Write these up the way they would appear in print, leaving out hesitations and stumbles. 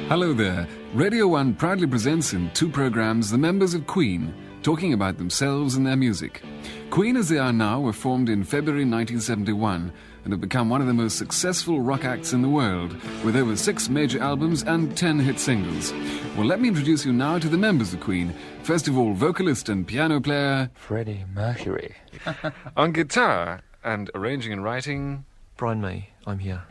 Hello there. Radio 1 proudly presents in two programs the members of Queen, talking about themselves and their music. Queen as they are now were formed in February 1971 and have become one of the most successful rock acts in the world, with over 6 major albums and 10 hit singles. Well, let me introduce you now to the members of Queen. First of all, vocalist and piano player Freddie Mercury. On guitar and arranging and writing, Brian May, I'm here.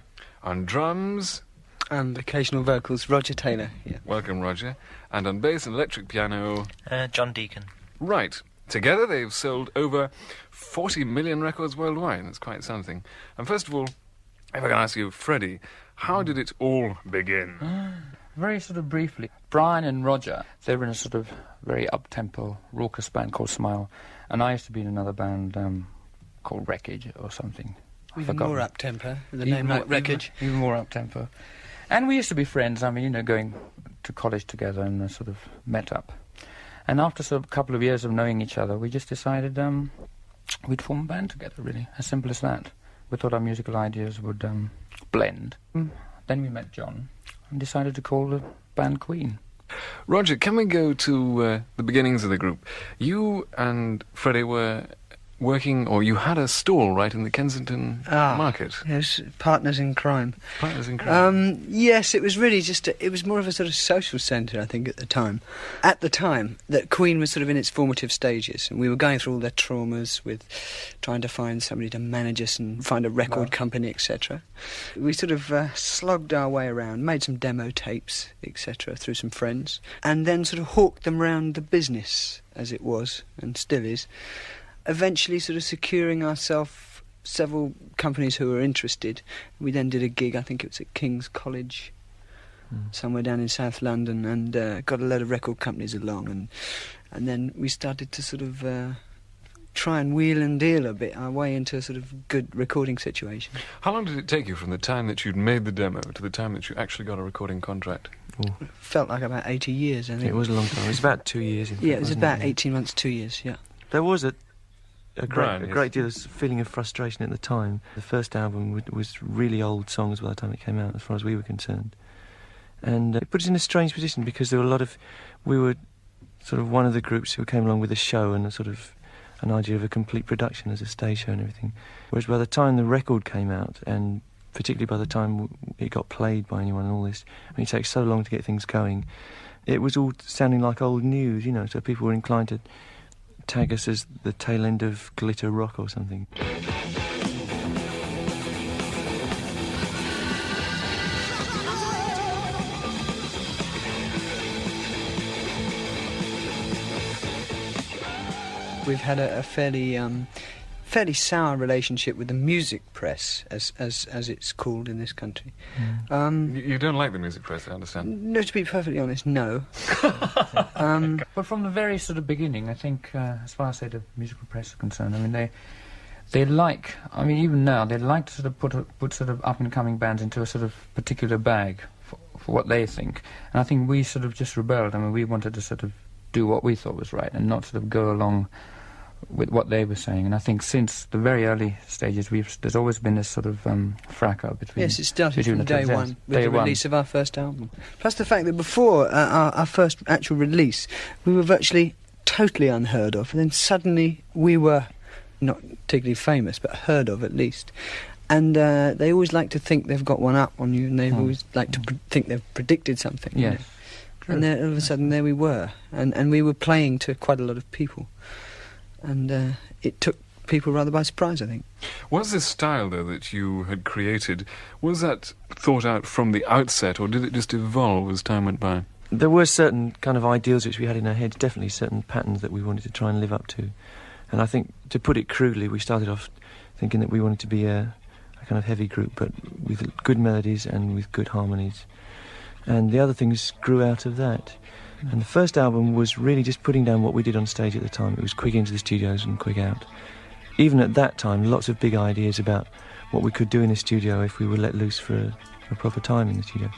on drums, And occasional vocals, Roger Taylor. Yeah. welcome Roger, and on bass and electric piano, John Deacon. right. Together they've sold over 40 million records worldwide. That's quite something. And first of all, if I can ask you, Freddie, how did it all begin? Very sort of briefly, Brian and Roger, they were in a sort of very up-tempo, raucous band called Smile, and I used to be in another band called Wreckage or something. I've Even forgotten. more up-tempo, the Even name more- like Wreckage. Even more up-tempo. And we used to be friends, I mean, you know, going to college together and sort of met up. And after sort of a couple of years of knowing each other, we just decided we'd form a band together, really. As simple as that. We thought our musical ideas would blend. Then we met John and decided to call the band Queen. Roger, can we go to the beginnings of the group? You and Freddie were working, or you had a stall right in the Kensington market. Yes, partners in crime. Partners in crime. Yes, it was really just, it was more of a sort of social centre, I think, at the time. At the time, that Queen was sort of in its formative stages, and we were going through all their traumas with trying to find somebody to manage us and find a record company, etc. We sort of slogged our way around, made some demo tapes, etc., through some friends, and then sort of hawked them round the business, as it was, and still is. Eventually sort of securing ourselves several companies who were interested. We then did a gig, I think it was at King's College, somewhere down in South London, and got a load of record companies along, and then we started to sort of try and wheel and deal a bit our way into a sort of good recording situation. How long did it take you from the time that you'd made the demo to the time that you actually got a recording contract? Felt like about 80 years, I think. It was a long time. It was about 2 years. In fact, Yeah, it was wasn't about 18 months, 2 years, yeah. There was a Brian, yes. great deal of feeling of frustration at the time. The first album was really old songs by the time it came out, as far as we were concerned. And it put us in a strange position because there were we were sort of one of the groups who came along with a show and a sort of an idea of a complete production as a stage show and everything. Whereas by the time the record came out, and particularly by the time it got played by anyone and all this, I mean, it takes so long to get things going, it was all sounding like old news, you know, so people were inclined to tag us as the tail end of glitter rock or something. We've had a fairly sour relationship with the music press, as it's called in this country. You don't like the music press, I understand. No, to be perfectly honest, no. But from the very sort of beginning, I think, as far as the musical press are concerned, I mean, they like, I mean, even now, they like to sort of put sort of up-and-coming bands into a sort of particular bag for what they think. And I think we sort of just rebelled. I mean, we wanted to sort of do what we thought was right and not sort of go along with what they were saying. And I think since the very early stages, there's always been this sort of fracas between... Yes, it started between from the two day bands. one with Day the one. release of our first album. Plus the fact that before our first actual release, we were virtually totally unheard of, and then suddenly we were not particularly famous, but heard of at least. And they always like to think they've got one up on you, and they always like to think they've predicted something. you Yes. know. And then all of a sudden there we were, and we were playing to quite a lot of people. And it took people rather by surprise, I think. Was this style, though, that you had created, was that thought out from the outset, or did it just evolve as time went by? There were certain kind of ideals which we had in our heads, definitely certain patterns that we wanted to try and live up to. And I think, to put it crudely, we started off thinking that we wanted to be a kind of heavy group, but with good melodies and with good harmonies. And the other things grew out of that. And the first album was really just putting down what we did on stage at the time. It was quick into the studios and quick out. Even at that time, lots of big ideas about what we could do in the studio if we were let loose for a proper time in the studio.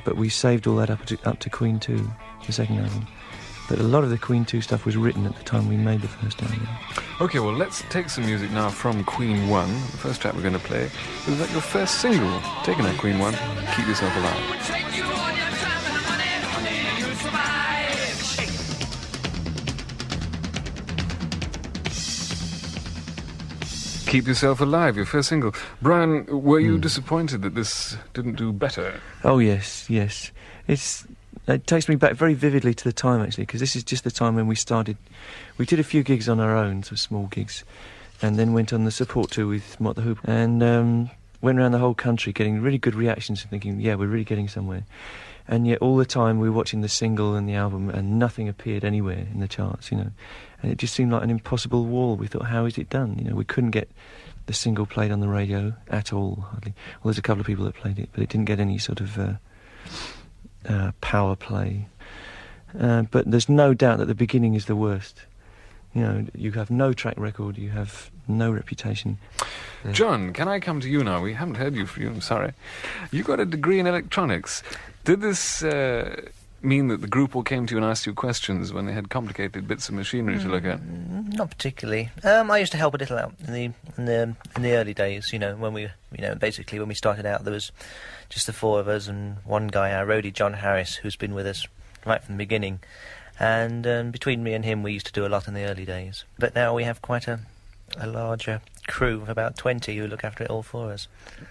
But we saved all that up to Queen 2, the second album. But a lot of the Queen 2 stuff was written at the time we made the first album. OK, well, let's take some music now from Queen 1. The first track we're going to play is like your first single, taken at Queen 1, Keep Yourself Alive. Take you on your Keep Yourself Alive, your first single. Brian, were you disappointed that this didn't do better? Oh, yes. It takes me back very vividly to the time, actually, because this is just the time when we started. We did a few gigs on our own, sort of small gigs, and then went on the support tour with Mott the Hoople, and went around the whole country getting really good reactions and thinking, yeah, we're really getting somewhere. And yet all the time we were watching the single and the album and nothing appeared anywhere in the charts, And it just seemed like an impossible wall. We thought, how is it done? We couldn't get the single played on the radio at all, hardly. Well, there's a couple of people that played it, but it didn't get any sort of power play. But there's no doubt that the beginning is the worst. You have no track record, you have no reputation. John, can I come to you now? We haven't heard you from you, I'm sorry. You got a degree in electronics. Did this mean that the group all came to you and asked you questions when they had complicated bits of machinery to look at? Not particularly. I used to help a little out in the early days. When we, basically when we started out, there was just the four of us and one guy, our roadie John Harris, who's been with us right from the beginning. And between me and him, we used to do a lot in the early days. But now we have quite a larger crew of about 20 who look after it all for us.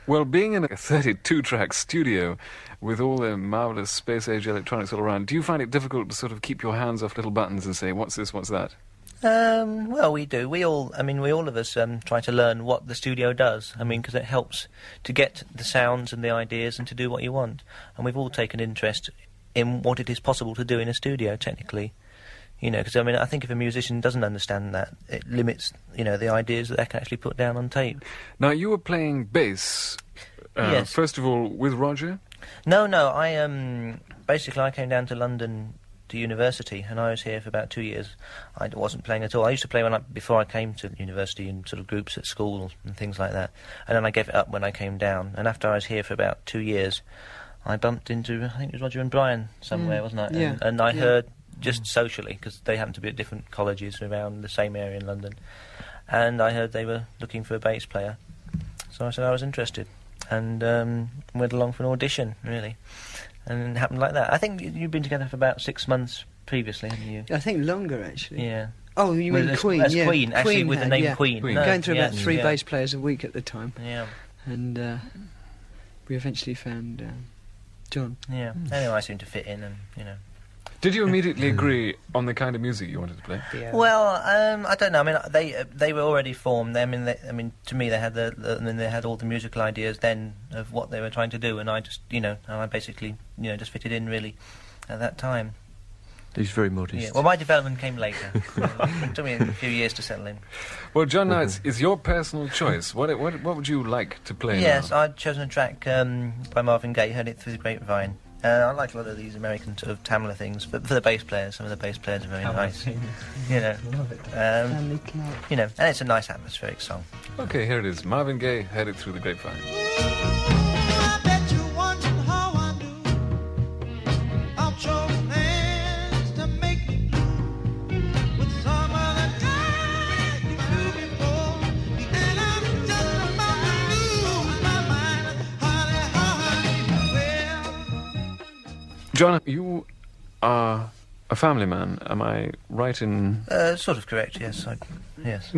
Well, being in a 32-track studio with all the marvellous space-age electronics all around, do you find it difficult to sort of keep your hands off little buttons and say, what's this, what's that? Well, we do. We all of us try to learn what the studio does. Because it helps to get the sounds and the ideas and to do what you want. And we've all taken interest in what it is possible to do in a studio, technically. Because I think if a musician doesn't understand that, it limits, the ideas that they can actually put down on tape. Now, you were playing bass, yes. First of all, with Roger? No, I basically I came down to London to university, and I was here for about 2 years. I wasn't playing at all. I used to play before I came to university in sort of groups at school and things like that, and then I gave it up when I came down. And after I was here for about 2 years, I bumped into, I think it was Roger and Brian somewhere, wasn't I? Yeah. And I heard, just socially, because they happened to be at different colleges around the same area in London, and I heard they were looking for a bass player. So I said I was interested, and went along for an audition, really. And it happened like that. I think you've been together for about 6 months previously, haven't you? I think longer, actually. Yeah. Oh, you mean Queen? That's Yeah. Queen, actually, Queen with the had, name yeah. Queen. Queen. No, Going through about 3 yeah. bass players a week at the time. Yeah, And we eventually found John. yeah. Anyway, I seemed to fit in, and, Did you immediately agree on the kind of music you wanted to play? Yeah. Well, I don't know. They were already formed. To me, they had they had all the musical ideas then of what they were trying to do, and I just, and I basically, just fitted in really at that time. He's very modest. Yeah. Well, my development came later. It took me a few years to settle in. Well, John, now it's your personal choice. What would you like to play Yes, now? I'd chosen a track by Marvin Gaye. Heard it through the grapevine. I like a lot of these American sort of Tamla things, but for the bass players, some of the bass players are very nice. Love it. And it's a nice atmospheric song. Okay, here it is. Marvin Gaye, Heard It Through the Grapevine. I bet you're wondering how I do. I'm choking hands to make me blue with some of the kind you flew before, and I'm just about to lose my mind, honey, well. John, you are a family man. Am I right in... Sort of correct, yes. Yes.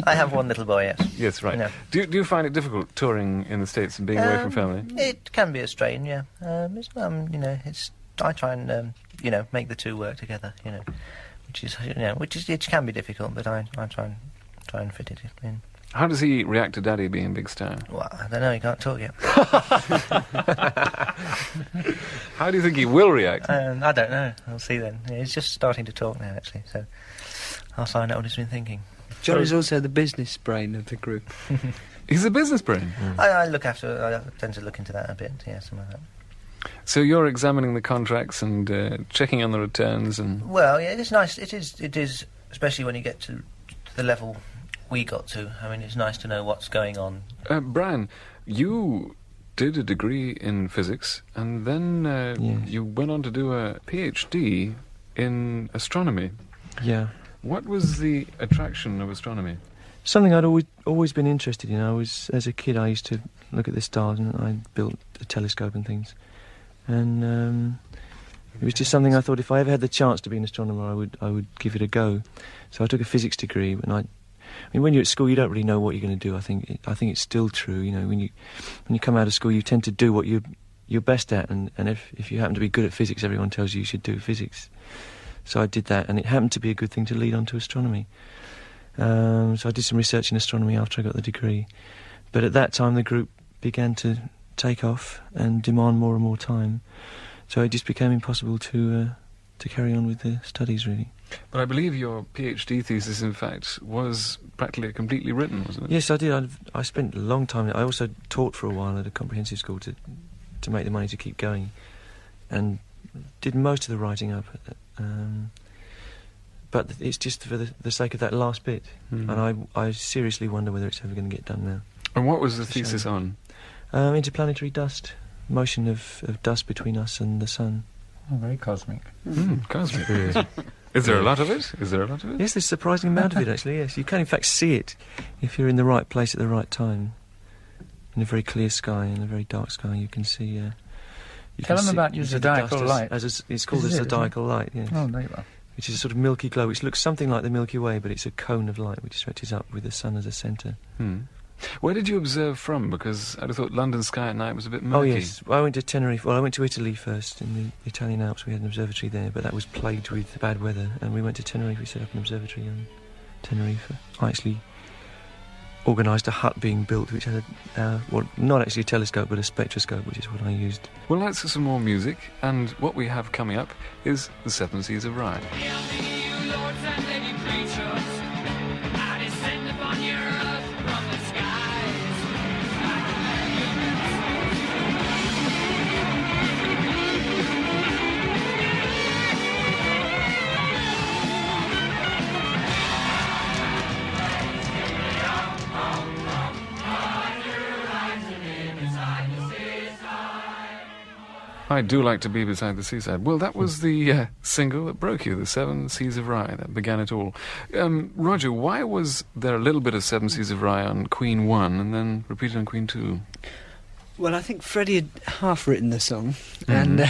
I have one little boy, yes. Yes, right. No. Do you find it difficult touring in the States and being away from family? It can be a strain, yeah. I try and make the two work together, which can be difficult, but I try and fit it in. How does he react to Daddy being a big star? Well, I don't know. He can't talk yet. How do you think he will react? I don't know. I'll see then. He's just starting to talk now, actually. So I'll find out what he's been thinking. John is also the business brain of the group. He's a business brain. I tend to look into that a bit. Yeah, something like that. So you're examining the contracts and checking on the returns and... Well, yeah, it's nice. It is, especially when you get to the level we got to. It's nice to know what's going on. Brian, you did a degree in physics and then Yes. you went on to do a PhD in astronomy. Yeah. What was the attraction of astronomy? Something I'd always been interested in. As a kid, I used to look at the stars, and I built a telescope and things. And it was just something I thought if I ever had the chance to be an astronomer, I would give it a go. So I took a physics degree, and mean, when you're at school, you don't really know what you're going to do. I think it's still true. You know, when you come out of school, you tend to do what you're best at, and if you happen to be good at physics, everyone tells you should do physics. So I did that, and it happened to be a good thing to lead on to astronomy. So I did some research in astronomy after I got the degree. But at that time, the group began to take off and demand more and more time. So it just became impossible to carry on with the studies, really. But I believe your PhD thesis, in fact, was practically completely written, wasn't it? Yes, I did. I spent a long time. I also taught for a while at a comprehensive school to make the money to keep going, and did most of the writing up. But it's just for the sake of that last bit, and I seriously wonder whether it's ever going to get done now. And what was the It's a thesis shame. on? Interplanetary dust, motion of dust between us and the sun. Oh, very cosmic. Cosmic. Is there a lot of it? Yes, there's a surprising amount of it, actually, yes. You can, in fact, see it if you're in the right place at the right time. In a very clear sky, in a very dark sky, you can see... you Tell can them see- about you your see the dust zodiacal light. it's called a This is it, isn't it? zodiacal light, yes. Oh, there you are. Which is a sort of milky glow, which looks something like the Milky Way, but it's a cone of light which stretches up with the sun as a centre. Where did you observe from? Because I'd have thought London sky at night was a bit murky. Oh, yes. Well, I went to Tenerife. Well, I went to Italy first, in the Italian Alps. We had an observatory there, but that was plagued with bad weather. And we went to Tenerife. We set up an observatory on Tenerife. I actually organised a hut being built, which had not actually a telescope, but a spectroscope, which is what I used. Well, let's have some more music, and what we have coming up is the Seven Seas of Rhye. I do like to be beside the seaside. Well, that was the single that broke you, the Seven Seas of Rhye, that began it all. Roger, why was there a little bit of Seven Seas of Rhye on Queen 1 and then repeated on Queen 2? Well, I think Freddie had half written the song, and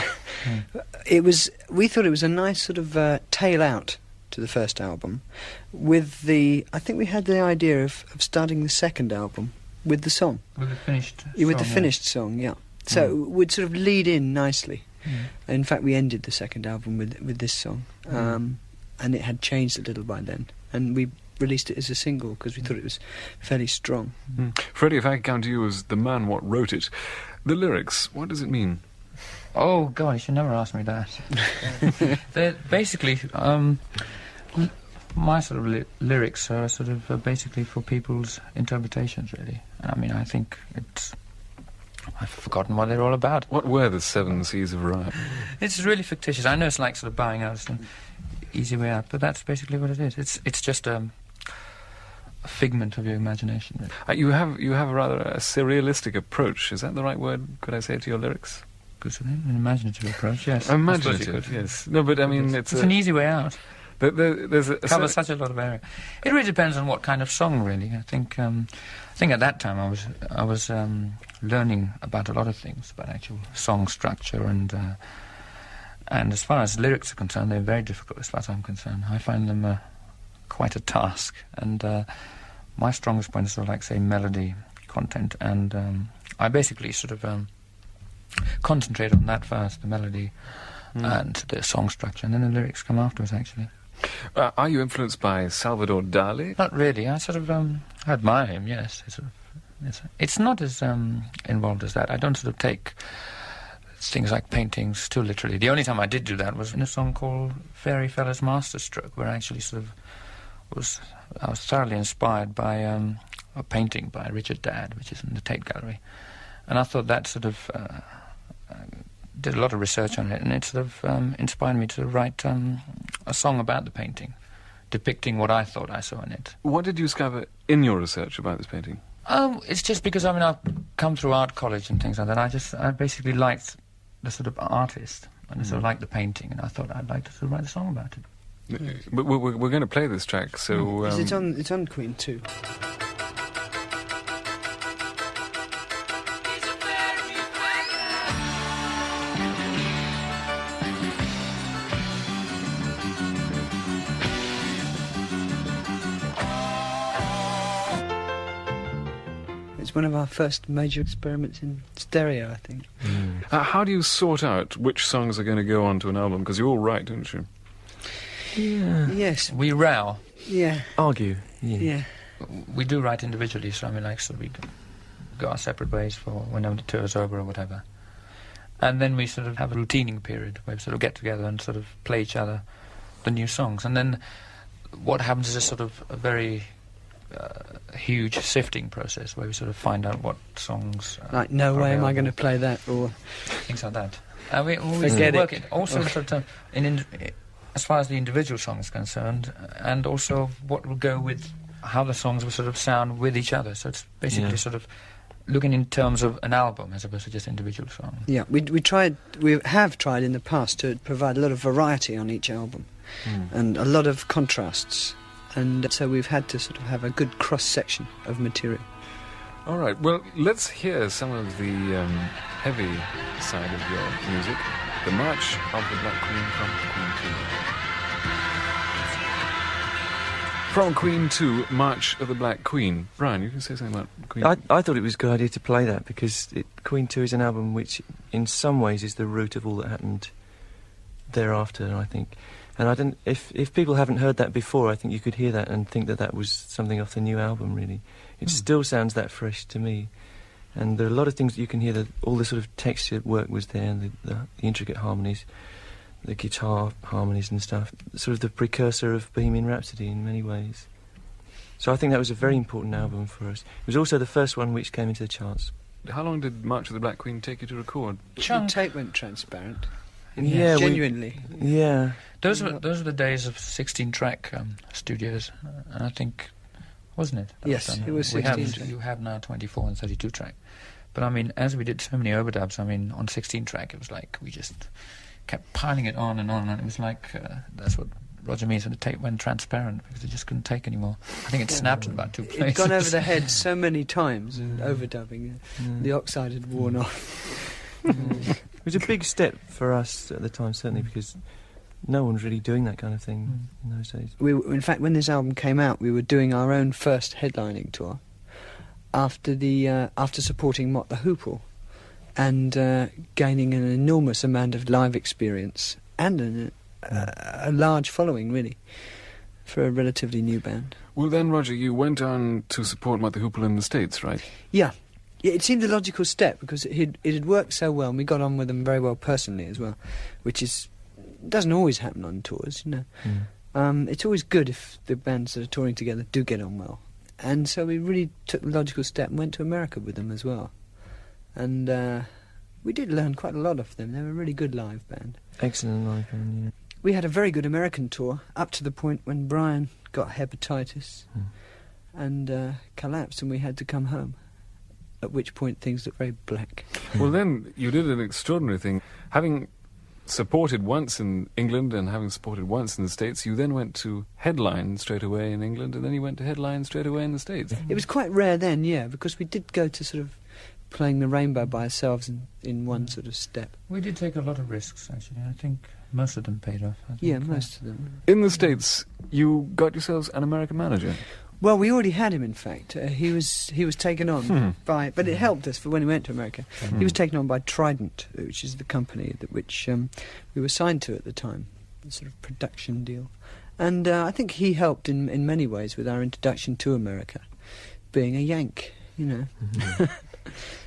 we thought it was a nice sort of tail out to the first album. I think we had the idea of starting the second album with the song. With the finished With the song, finished song, yeah. So it would sort of lead in nicely. In fact, we ended the second album with this song, and it had changed a little by then. And we released it as a single because we thought it was fairly strong. Freddie, if I could come to you as the man what wrote it, the lyrics, what does it mean? Oh, God, you should never ask me that. They're basically... my sort of lyrics are sort of basically for people's interpretations, really. I mean, I think it's... I've forgotten what they're all about. What were the Seven Seas of Rhye? It's really fictitious. I know it's like sort of bowing out, it's an easy way out, but that's basically what it is. It's just a figment of your imagination. Really. You have a rather a surrealistic approach. Is that the right word, could I say, to your lyrics? Good sort of an imaginative approach, yes. I suppose you Imaginative, could. yes. No, but I mean, it's an easy way out. There's a Covers such a lot of area. It really depends on what kind of song, really. I think at that time I was learning about a lot of things, about actual song structure, and as far as lyrics are concerned, they're very difficult as far as I'm concerned. I find them quite a task, and my strongest point is sort of like, say, melody content, and I basically sort of concentrate on that first, the melody and the song structure, and then the lyrics come afterwards, actually. Are you influenced by Salvador Dali? Not really. I sort of admire him, yes. It's not as involved as that. I don't sort of take things like paintings too literally. The only time I did do that was in a song called Fairy Fella's Masterstroke, where I actually sort of I was thoroughly inspired by a painting by Richard Dadd, which is in the Tate Gallery. And I thought that sort of... did a lot of research on it, and it sort of inspired me to write a song about the painting, depicting what I thought I saw in it. What did you discover in your research about this painting? It's just because, I mean, I've come through art college and things like that. I basically liked the sort of artist, and I sort of liked the painting, and I thought I'd like to sort of write a song about it. But we're going to play this track, so... It's on Queen 2. It's one of our first major experiments in stereo, I think. How do you sort out which songs are going to go onto an album? Because you all write, don't you? Yeah. Yes. We row. Yeah. Argue. Yeah. Yeah. We do write individually, so I mean, like, so we go our separate ways for whenever the tour's over or whatever. And then we sort of have a routining period where we sort of get together and sort of play each other the new songs. And then what happens is a sort of a very huge sifting process where we sort of find out what songs... Like, no are way am I available. going to play that, or... Things like that. We always Forget work it. it. Also, sort of, as far as the individual song is concerned, and also what will go with how the songs will sort of sound with each other. So it's basically Yeah. sort of looking in terms of an album as opposed to just individual songs. Yeah, we have tried in the past to provide a lot of variety on each album and a lot of contrasts, and so we've had to sort of have a good cross section of material. All right, well, let's hear some of the heavy side of your music. The March of the Black Queen from Queen 2. From Queen 2, March of the Black Queen. Brian, you can say something about Queen. I thought it was a good idea to play that because Queen 2 is an album which in some ways is the root of all that happened thereafter, I think. And I don't, if people haven't heard that before, I think you could hear that and think that that was something off the new album, really. It still sounds that fresh to me. And there are a lot of things that you can hear, that all the sort of texture work was there, and the intricate harmonies, the guitar harmonies and stuff, sort of the precursor of Bohemian Rhapsody in many ways. So I think that was a very important album for us. It was also the first one which came into the charts. How long did March of the Black Queen take you to record? The tape went transparent. Yeah, Genuinely. Yeah. Those were the days of 16-track studios, and I think, wasn't it? That Yes, done? it was We 16-track. You have now 24 and 32-track. But I mean, as we did so many overdubs, I mean, on 16-track, it was like we just kept piling it on, and it was like, that's what Roger means when the tape went transparent, because it just couldn't take anymore. I think it snapped in about 2 places. It'd gone over the head so many times, and overdubbing. The oxide had worn off. It was a big step for us at the time, certainly, because no one was really doing that kind of thing in those days. In fact, when this album came out, we were doing our own first headlining tour after supporting Mott the Hoople and gaining an enormous amount of live experience and a large following, really, for a relatively new band. Well, then, Roger, you went on to support Mott the Hoople in the States, right? Yeah, it seemed a logical step because it had worked so well, and we got on with them very well personally as well, which doesn't always happen on tours, you know. It's always good if the bands that are touring together do get on well. And so we really took the logical step and went to America with them as well. And we did learn quite a lot of them. They were a really good live band. Excellent live band, yeah. We had a very good American tour, up to the point when Brian got hepatitis and collapsed, and we had to come home, at which point things looked very black. Well, then you did an extraordinary thing. Having supported once in England and having supported once in the States, you then went to headline straight away in England, and then you went to headline straight away in the States. It was quite rare then, yeah, because we did go to sort of playing the Rainbow by ourselves in one sort of step. We did take a lot of risks, actually. I think most of them paid off. I think, Yeah, most of them. In the States, you got yourselves an American manager. Well, we already had him, in fact. He was taken on by... But it helped us for when we went to America. He was taken on by Trident, which is the company which we were signed to at the time, a sort of production deal. And I think he helped in many ways with our introduction to America, being a Yank, you know.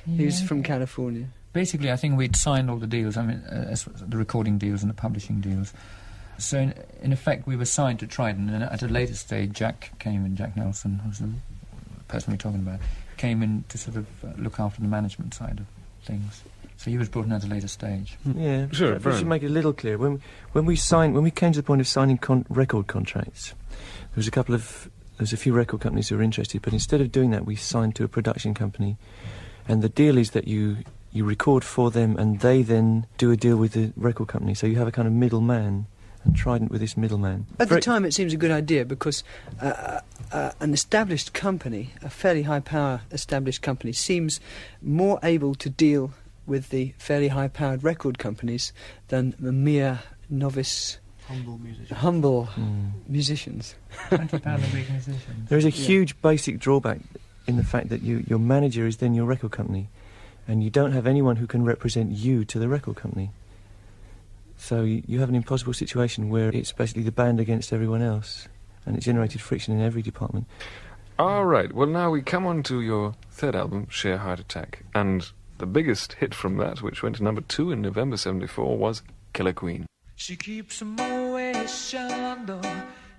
He was from California. Basically, I think we'd signed all the deals, I mean, the recording deals and the publishing deals. So, in effect, we were signed to Trident, and at a later stage, Jack Nelson, who's the person we're talking about, came in to sort of look after the management side of things. So he was brought in at a later stage. Yeah, Sure, we Brian. should make it a little clear. When we came to the point of signing record contracts, there was a few record companies who were interested, but instead of doing that, we signed to a production company, and the deal is that you record for them, and they then do a deal with the record company. So you have a kind of middleman, and Trident with this middleman. At the time, it seems a good idea because an established company, a fairly high-power established company, seems more able to deal with the fairly high-powered record companies than the mere novice, humble musicians. £20 a week musicians. There is a huge basic drawback in the fact that your manager is then your record company, and you don't have anyone who can represent you to the record company. So you have an impossible situation where it's basically the band against everyone else, and it generated friction in every department. All right, well, now we come on to your third album, Sheer Heart Attack, and the biggest hit from that, which went to number 2 in November 74, was Killer Queen. She keeps a Moet Chandon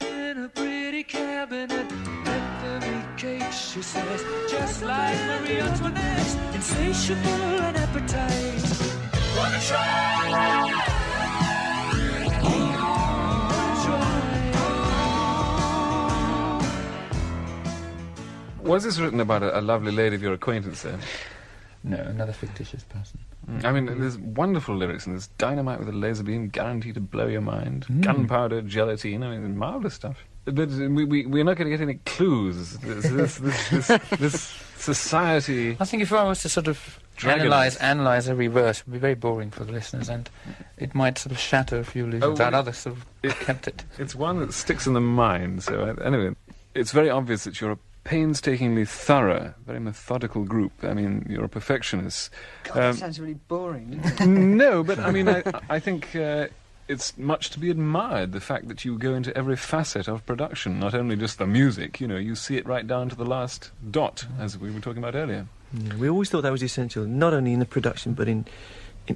in a pretty cabinet. Peppermint cake, she says, just like Marie Antoinette, insatiable and appetite. Wanna try? Was this written about a lovely lady of your acquaintance then? No, another fictitious person. I mean, there's wonderful lyrics, and there's dynamite with a laser beam, guaranteed to blow your mind. Gunpowder, gelatine, I mean, marvellous stuff. But we're not going to get any clues. This society... I think if I was to sort of Dragonite. analyse every verse, it would be very boring for the listeners, and it might sort of shatter a few illusions that others sort of kept it. It's one that sticks in the mind, so anyway, it's very obvious that you're a painstakingly thorough, very methodical group. I mean, you're a perfectionist. God, that sounds really boring, doesn't it? No, but I mean, I think it's much to be admired, the fact that you go into every facet of production, not only just the music, you see it right down to the last dot, as we were talking about earlier. Yeah, we always thought that was essential, not only in the production, but in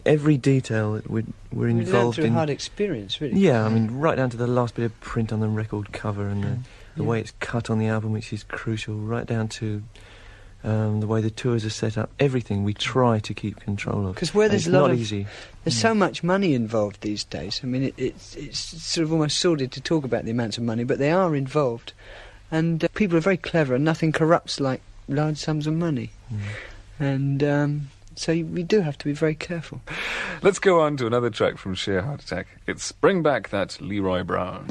every detail that we're We learned involved through in. hard experience, really. Yeah, I mean, right down to the last bit of print on the record cover and the way it's cut on the album, which is crucial, right down to the way the tours are set up. Everything we try to keep control of. Because where And there's it's a lot not of, easy. there's so much money involved these days. I mean, it's sort of almost sordid to talk about the amounts of money, but they are involved, and people are very clever, and nothing corrupts like large sums of money. And so we do have to be very careful. Let's go on to another track from Sheer Heart Attack. It's Bring Back That Leroy Brown.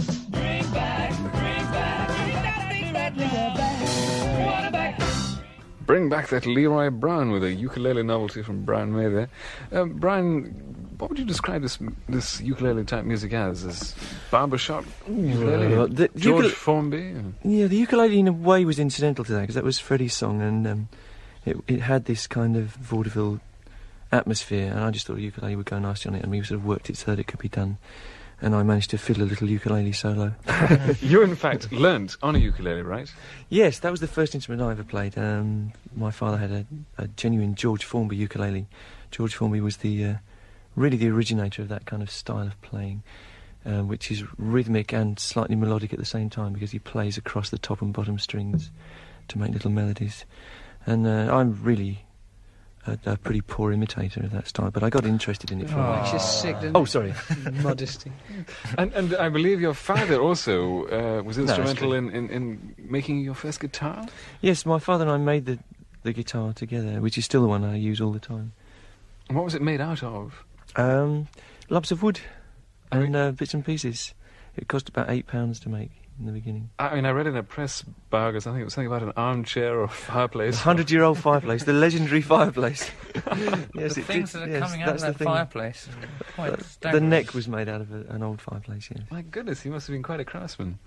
Bring Back That Leroy Brown, with a ukulele novelty from Brian May there. Brian, what would you describe this ukulele type music as? As barbershop ukulele? Well, the George ukule- Formby? Yeah, the ukulele in a way was incidental to that, because that was Freddie's song, and it had this kind of vaudeville atmosphere, and I just thought a ukulele would go nicely on it, and we sort of worked it so that it could be done. And I managed to fiddle a little ukulele solo. You, in fact, learnt on a ukulele, right? Yes, that was the first instrument I ever played. My father had a genuine George Formby ukulele. George Formby was really the originator of that kind of style of playing, which is rhythmic and slightly melodic at the same time, because he plays across the top and bottom strings to make little melodies. And I'm really a pretty poor imitator of that style, but I got interested in it for a while. It's just sick, doesn't Oh, it? sorry. Modesty. And I believe your father also was that's instrumental good. in making your first guitar? Yes, my father and I made the guitar together, which is still the one I use all the time. And what was it made out of? Lumps of wood and bits and pieces. It cost about £8 to make in the beginning. I mean, I read in a press biography, I think it was something about an armchair or fireplace. 100-year-old fireplace, the legendary fireplace. Yes, The it things did, that are yes, coming out of that's the that thing. fireplace. Quite The staggering. neck was made out of an old fireplace, yes. My goodness, he must have been quite a craftsman.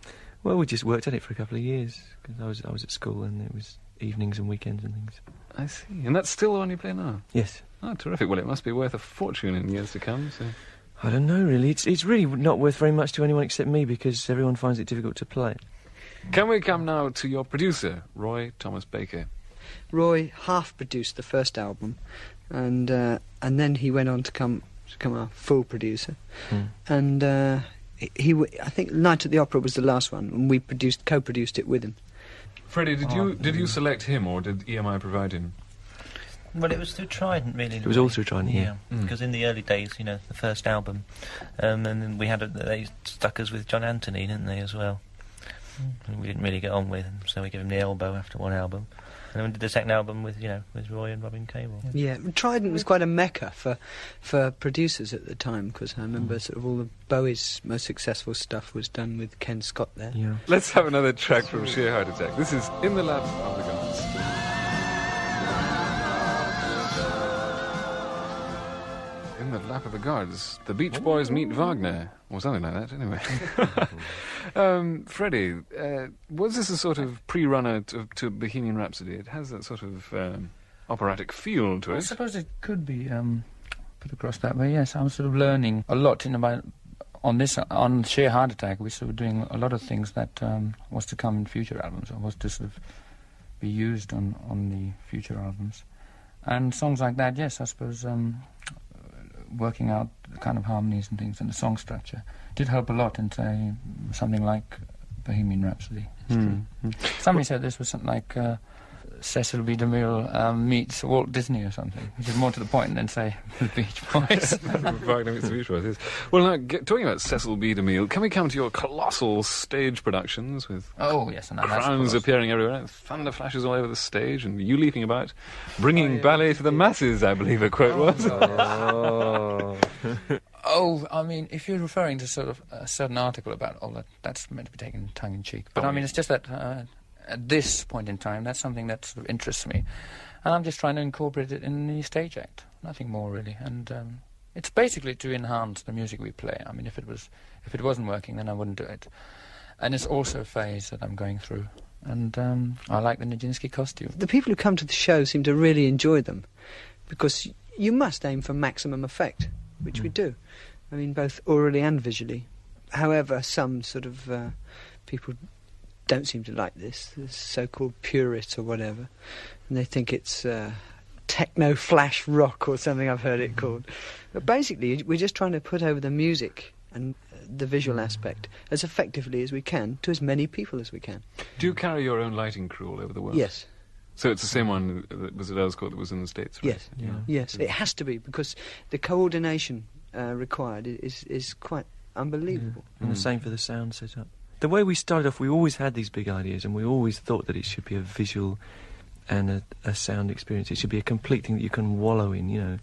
Well, we just worked at it for a couple of years, because I was at school and it was evenings and weekends and things. I see. And that's still the one you play now? Yes. Oh, terrific. Well, it must be worth a fortune in years to come, so... I don't know, really. It's really not worth very much to anyone except me, because everyone finds it difficult to play. Can we come now to your producer, Roy Thomas Baker? Roy half produced the first album, and then he went on to become a full producer. And I think Night at the Opera was the last one, and we co-produced it with him. Freddie, did you select him, or did EMI provide him? Well, it was through Trident, really. It was all through Trident, yeah. Because in the early days, the first album, and then we had they stuck us with John Anthony, didn't they, as well? And we didn't really get on with him, so we gave him the elbow after one album. And then we did the second album with Roy and Robin Cable. Yeah, Trident was quite a mecca for producers at the time, because I remember sort of all of Bowie's most successful stuff was done with Ken Scott there. Yeah. Let's have another track from Sheer Heart Attack. This is In the Lap of the Gods. In the Lap of the Gods. The Beach Boys meet Wagner. Or something like that, anyway. Freddie, was this a sort of pre-runner to Bohemian Rhapsody? It has that sort of operatic feel to I it. suppose it could be put across that way, yes. I was sort of learning a lot on Sheer Heart Attack. We sort of doing a lot of things that was to come in future albums, or was to sort of be used on the future albums. And songs like that, yes, I suppose working out the kind of harmonies and things and the song structure did help a lot in, say, something like Bohemian Rhapsody. It's true. Somebody said this was something like Cecil B. DeMille meets Walt Disney or something, which is more to the point than, say, the Beach Boys. Wagner meets the Beach Boys, yes. Well, now, talking about Cecil B. DeMille, can we come to your colossal stage productions with Oh, yes, and that's crowns of course. appearing everywhere, thunder flashes all over the stage, and you leaping about, bringing ballet to the masses, I believe a quote was. Oh, I mean, if you're referring to sort of a certain article about all that, that's meant to be taken tongue-in-cheek. But I mean, it's just that at this point in time, that's something that sort of interests me. And I'm just trying to incorporate it in the stage act. Nothing more, really. And it's basically to enhance the music we play. I mean, if it wasn't working, then I wouldn't do it. And it's also a phase that I'm going through. And I like the Nijinsky costume. The people who come to the show seem to really enjoy them, because you must aim for maximum effect, which we do. I mean, both orally and visually. However, some sort of people don't seem to like this, the so-called purists or whatever, and they think it's techno flash rock or something I've heard it called. But basically, we're just trying to put over the music and the visual aspect as effectively as we can to as many people as we can. Do you carry your own lighting crew all over the world? Yes. So it's the same one that was at Earl's Court that was in the States, right? Yes. Yes, it has to be, because the coordination required is quite unbelievable. And the same for the sound setup. The way we started off, we always had these big ideas, and we always thought that it should be a visual and a sound experience. It should be a complete thing that you can wallow in, you know.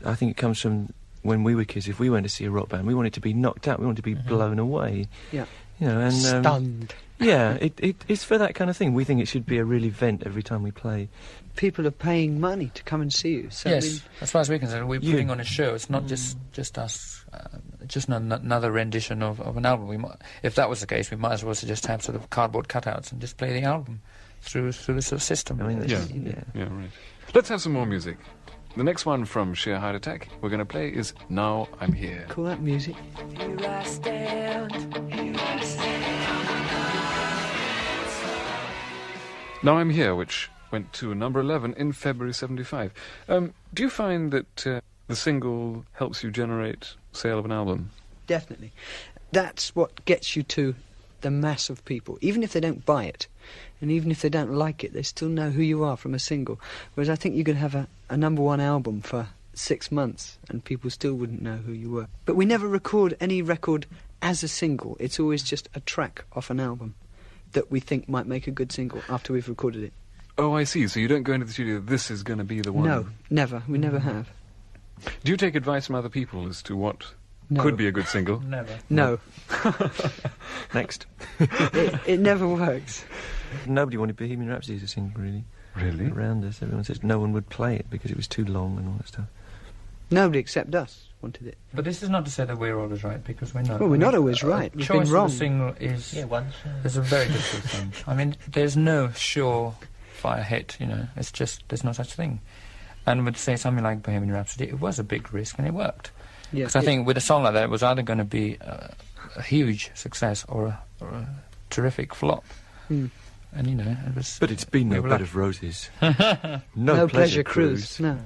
I think it comes from when we were kids. If we went to see a rock band, we wanted to be knocked out, we wanted to be blown away. Yeah. You know, and Stunned. Yeah, it's for that kind of thing. We think it should be a real event every time we play. People are paying money to come and see you. So Yes, I mean, as far as we're concerned, we're putting on a show. It's not just us, just another rendition of an album. If that was the case, we might as well just have sort of cardboard cutouts and just play the album through the sort of system. I mean, Yeah, right. Let's have some more music. The next one from Sheer Heart Attack we're going to play is Now I'm Here. call that music. Here I stand, here I stand. Now I'm Here, which went to number 11 in February 75. Do you find that the single helps you generate sale of an album? Definitely. That's what gets you to the mass of people, even if they don't buy it. And even if they don't like it, they still know who you are from a single. Whereas I think you could have a number one album for 6 months and people still wouldn't know who you were. But we never record any record as a single. It's always just a track off an album that we think might make a good single after we've recorded it. Oh, I see. So you don't go into the studio, this is going to be the one? No, never. We never have. Do you take advice from other people as to what No. could be a good single? Never. No. Next. It never works. Nobody wanted Bohemian Rhapsody to sing, really. Really? Around us, everyone says no one would play it because it was too long and all that stuff. Nobody except us wanted it. But this is not to say that we're always right, because we're not. Well, we're not always right. We've Choice been wrong. of the single is once. a very difficult thing. I mean, there's no sure fire hit, you know. It's just, there's no such thing. And with, say, something like Bohemian Rhapsody, it was a big risk and it worked. Yeah, Because I think with a song like that, it was either going to be a huge success or a terrific flop. Mm. And, you know, it was... But it's been We no were bed lucky. of roses. no pleasure cruise. No.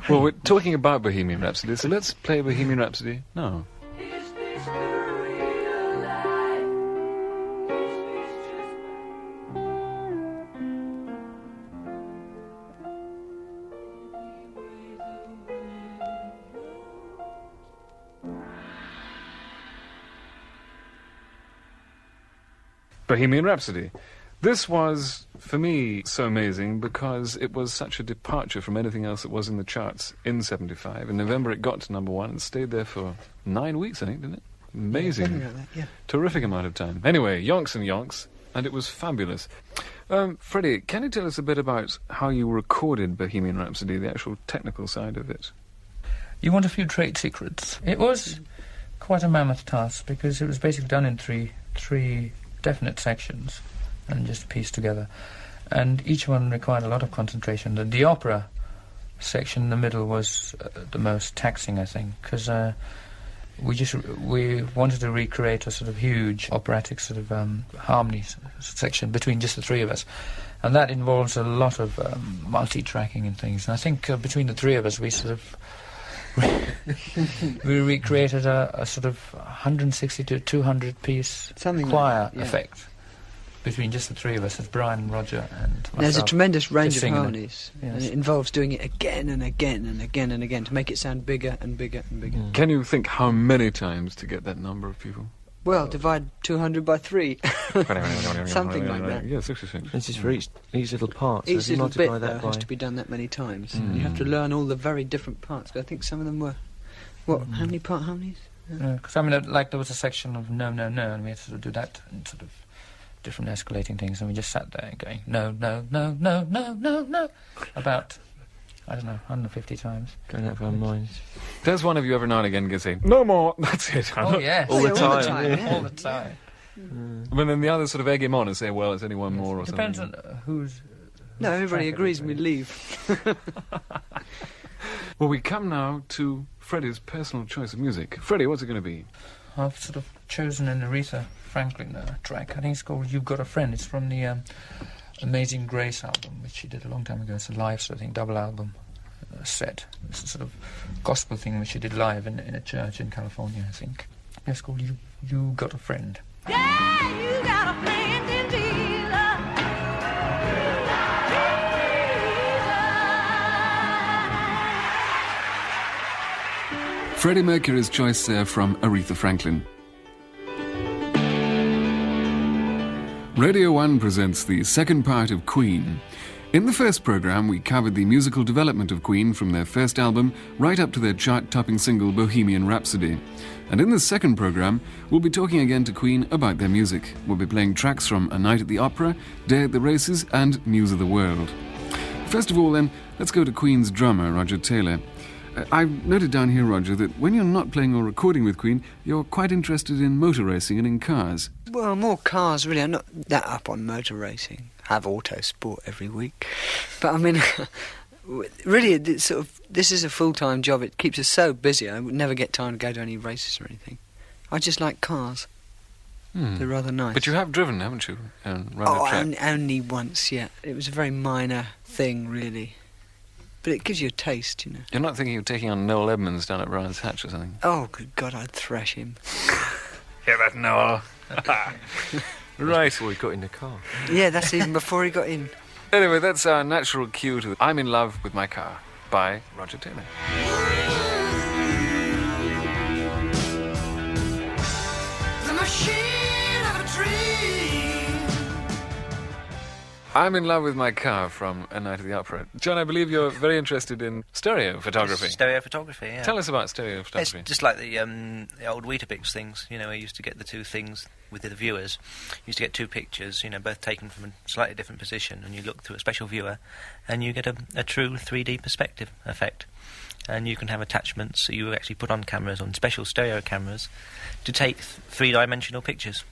Well, we're talking about Bohemian Rhapsody, so let's play Bohemian Rhapsody now. Is this the real life? Is this just Bohemian Rhapsody. This was, for me, so amazing because it was such a departure from anything else that was in the charts in 75. In November it got to number 1 and stayed there for 9 weeks, I think, didn't it? Amazing. Something like that, yeah. Terrific amount of time. Anyway, yonks and yonks, and it was fabulous. Freddie, can you tell us a bit about how you recorded Bohemian Rhapsody, the actual technical side of it? You want a few trade secrets. It was quite a mammoth task because it was basically done in three definite sections and just pieced together. And each one required a lot of concentration. The opera section in the middle was the most taxing, I think, because we wanted to recreate a sort of huge operatic sort of harmony section between just the three of us. And that involves a lot of multi-tracking and things. And I think between the three of us, we sort of we recreated a sort of 160 to 200 piece Something like choir that, yeah. effect between just the three of us, as Brian, Roger and myself. There's a tremendous range just of singing it. harmonies, Yes. and it involves doing it again and again and again and again to make it sound bigger and bigger and bigger. Can you think how many times to get that number of people? Well, divide 200 by 3. Something like that. Yeah, 66. This is for each little part. So Each if you little bit multiply though, that by has to be done that many times. You have to learn all the very different parts. I think some of them were, how many part harmonies? Because I mean, like there was a section of no, no, no, and we had to sort of do that and sort of different escalating things, and we just sat there going no, no, no, no, no, no, no, about, I don't know, 150 times. going out of our minds. Does one of you every now and again say, no more, that's it? Oh yes, All the all the time. time, yeah. all the time. But then the others sort of egg him on and say, well, it's only one more or Depends something. on who's. No, everybody track agrees and we everybody. leave. Well, we come now to Freddie's personal choice of music. Freddie, what's it going to be? I've sort of chosen an Aretha Franklin track. I think it's called "You've Got a Friend." It's from the Amazing Grace album, which she did a long time ago. It's a live, sort of thing, double album set. It's a sort of gospel thing which she did live in a church in California, I think. It's called "You Got a Friend." Yeah, you got a friend in Jesus. Freddie Mercury's choice there from Aretha Franklin. Radio 1 presents the second part of Queen. In the first programme, we covered the musical development of Queen from their first album right up to their chart-topping single Bohemian Rhapsody. And in this second programme, we'll be talking again to Queen about their music. We'll be playing tracks from A Night at the Opera, Day at the Races and News of the World. First of all then, let's go to Queen's drummer, Roger Taylor. I've noted down here, Roger, that when you're not playing or recording with Queen, you're quite interested in motor racing and in cars. Well, more cars, really. I'm not that up on motor racing. I have auto sport every week. But I mean, really, this is a full-time job. It keeps us so busy. I would never get time to go to any races or anything. I just like cars. They're rather nice. But you have driven, haven't you? Around Oh, the track. only once, yeah. It was a very minor thing, really. But it gives you a taste, you know. You're not thinking of taking on Noel Edmonds down at Brian's Hatch or something? Oh, good God, I'd thrash him. Hear that, Noel? Right. Before we got in the car. Yeah, that's even before he got in. Anyway, that's our natural cue to I'm in Love with My Car by Roger Taylor. The machine of a dream. I'm in Love with My Car from A Night at the Opera. John, I believe you're very interested in stereo photography. Stereo photography, yeah. Tell us about stereo It's photography. just like the old Weetabix things, you know, I used to get the two things with the viewers. You used to get two pictures, you know, both taken from a slightly different position, and you look through a special viewer, and you get a true 3D perspective effect. And you can have attachments, so you actually put on cameras, on special stereo cameras, to take three-dimensional pictures.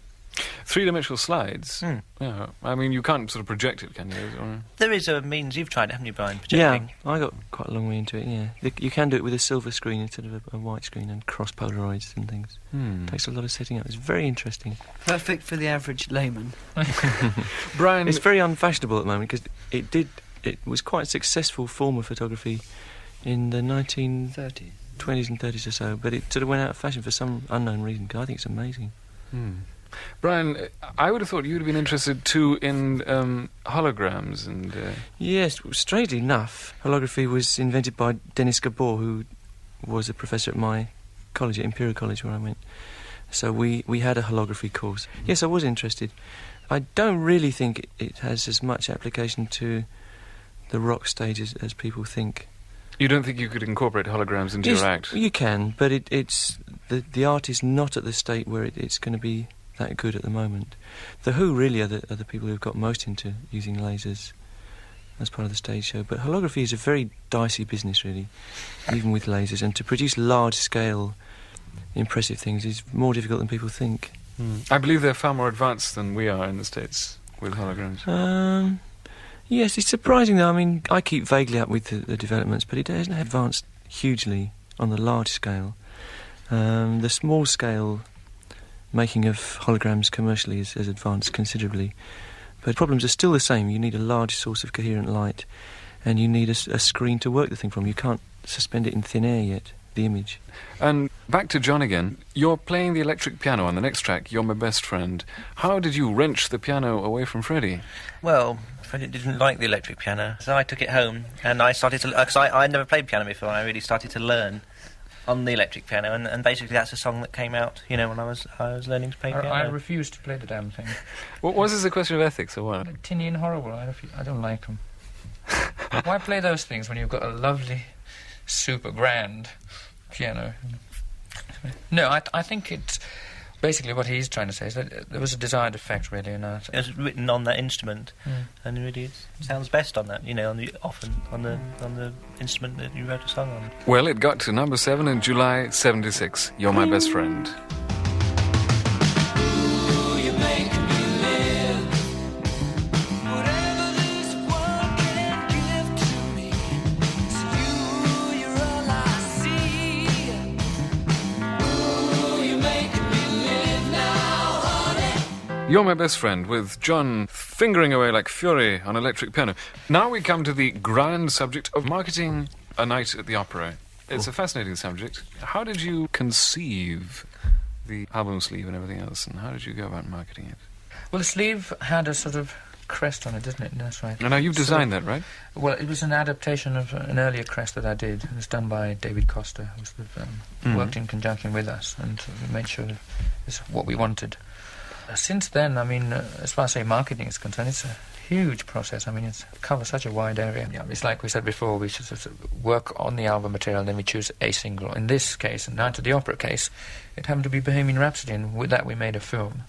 Three-dimensional slides? Yeah. I mean, you can't sort of project it, can you? Or... There is a means, you've tried it, haven't you, Brian, Yeah, projecting? I got quite a long way into it, yeah. You can do it with a silver screen instead of a white screen and cross Polaroids and things. Takes a lot of setting up. It's very interesting. Perfect for the average layman. Brian... It's very unfashionable at the moment because it was quite a successful form of photography in the 1920s 30. and 30s or so, but it sort of went out of fashion for some unknown reason, because I think it's amazing. Brian, I would have thought you would have been interested too in holograms and... Yes, strangely enough, holography was invented by Denis Gabor, who was a professor at my college, at Imperial College, where I went. So we had a holography course. Yes, I was interested. I don't really think it has as much application to the rock stage as people think. You don't think you could incorporate holograms into Yes, your act? You can, but it's the art is not at the state where it's going to be that good at the moment. The Who really are the people who've got most into using lasers as part of the stage show. But holography is a very dicey business, really, even with lasers. And to produce large-scale, impressive things is more difficult than people think. I believe they're far more advanced than we are in the States with holograms. Yes, it's surprising though. I mean, I keep vaguely up with the developments, but it hasn't advanced hugely on the large scale. The small scale making of holograms commercially has advanced considerably, but problems are still the same. You need a large source of coherent light, and you need a screen to work the thing from. You can't suspend it in thin air yet, the image. And back to John again. You're playing the electric piano on the next track, You're My Best Friend. How did you wrench the piano away from Freddie? Well, Freddie didn't like the electric piano, so I took it home and I started to... Because I never played piano before, and I really started to learn on the electric piano, and basically that's a song that came out, you know, when I was learning to play piano. I refuse to play the damn thing. Was this a question of ethics or what? Tinny and horrible. I don't like them. Why play those things when you've got a lovely, super grand piano? No, I think it's basically what he's trying to say is that there was a desired effect, really, in that. It was written on that instrument, and really it sounds best on that, you know, often on the instrument that you wrote a song on. Well, it got to number 7 in July 76, You're My Best Friend. You're My Best Friend, with John fingering away like fury on electric piano. Now we come to the grand subject of marketing a night at the opera. It's a fascinating subject. How did you conceive the album sleeve and everything else, and how did you go about marketing it? Well, the sleeve had a sort of crest on it, didn't it? That's right. And now you've designed that, right? Well, it was an adaptation of an earlier crest that I did. It was done by David Costa, who sort of, worked in conjunction with us, and we made sure that it's what we wanted. Since then, I mean, as far as, say, marketing is concerned, it's a huge process. I mean, it covers such a wide area. Yeah, it's like we said before, we should sort of work on the album material, and then we choose a single. In this case, and Night at the Opera case, it happened to be Bohemian Rhapsody, and with that we made a film,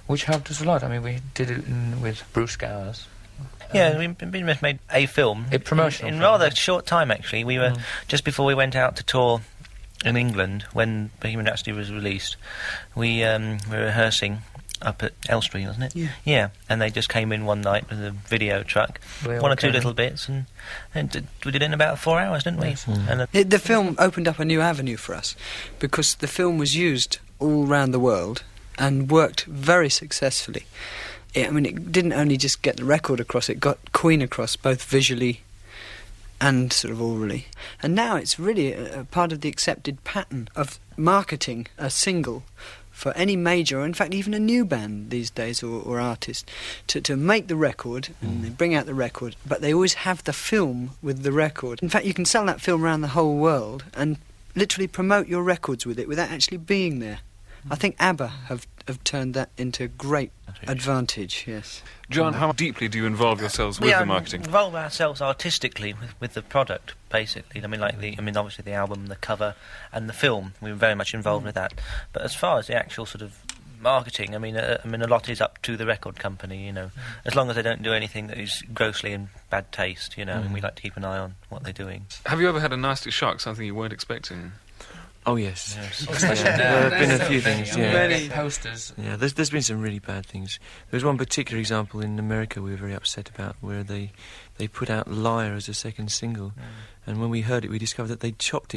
which helped us a lot. I mean, we did it with Bruce Gowers. Yeah, we made a film. A promotional in film. rather short time, actually. We were, just before we went out to tour in England, when Bohemian Rhapsody was released, we were rehearsing up at Elstree, wasn't it? Yeah, and they just came in one night with a video truck, one or two little bits, and we did it in about 4 hours, didn't we? Yes. And The film opened up a new avenue for us, because the film was used all around the world and worked very successfully. I mean, it didn't only just get the record across, it got Queen across, both visually and sort of orally. And now it's really a part of the accepted pattern of marketing a single for any major, or in fact even a new band these days, or artist, to make the record, and they bring out the record, but they always have the film with the record. In fact, you can sell that film around the whole world and literally promote your records with it without actually being there. I think ABBA have turned that into great advantage, yes. John, how deeply do you involve yourselves with the marketing? We involve ourselves artistically with the product, basically. I mean, obviously the album, the cover, and the film. We were very much involved with that. But as far as the actual sort of marketing, I mean, a lot is up to the record company, you know. As long as they don't do anything that is grossly in bad taste, you know, and we like to keep an eye on what they're doing. Have you ever had a nasty shock, something you weren't expecting? Oh, yes. Especially now. There have been a So few many, things, I mean, yeah. we get posters. Yeah, there's been some really bad things. There was one particular example in America we were very upset about, where they put out Liar as a second single, and when we heard it, we discovered that they'd chopped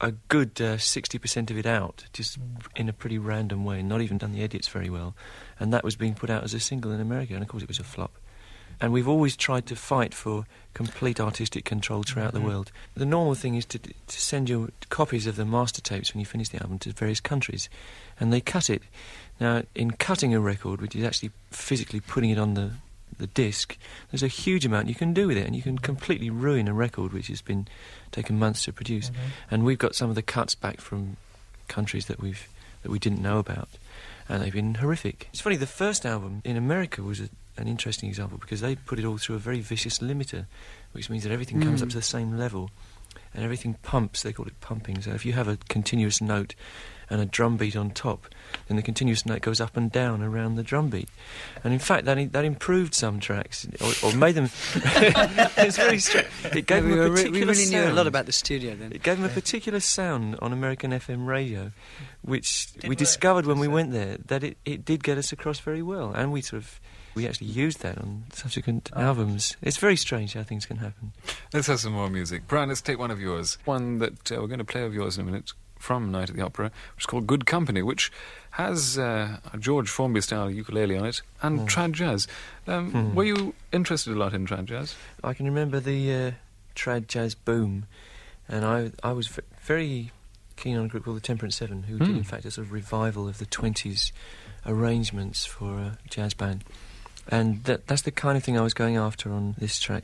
a good 60% of it out, just in a pretty random way, not even done the edits very well, and that was being put out as a single in America, and of course it was a flop. And we've always tried to fight for complete artistic control throughout the world. The normal thing is to send your copies of the master tapes when you finish the album to various countries, and they cut it. Now, in cutting a record, which is actually physically putting it on the disc, there's a huge amount you can do with it, and you can completely ruin a record which has been taken months to produce. And we've got some of the cuts back from countries that we didn't know about, and they've been horrific. It's funny, the first album in America was an interesting example, because they put it all through a very vicious limiter, which means that everything comes up to the same level and everything pumps. They call it pumping. So if you have a continuous note and a drum beat on top, and the continuous note goes up and down around the drum beat. And in fact, that improved some tracks, or made them... It's very strange. It gave them a particular we really knew a sound. lot about the studio then. It gave them a particular sound on American FM radio, which we discovered when we went there, that it did get us across very well. And we actually used that on subsequent albums. It's very strange how things can happen. Let's have some more music. Brian, let's take one of yours. One that we're going to play of yours in a minute, from Night at the Opera, which is called Good Company, which has a George Formby-style ukulele on it, and trad jazz. Were you interested a lot in trad jazz? I can remember the trad jazz boom, and I was very keen on a group called the Temperance Seven, who did in fact a sort of revival of the 20s arrangements for a jazz band. And that's the kind of thing I was going after on this track.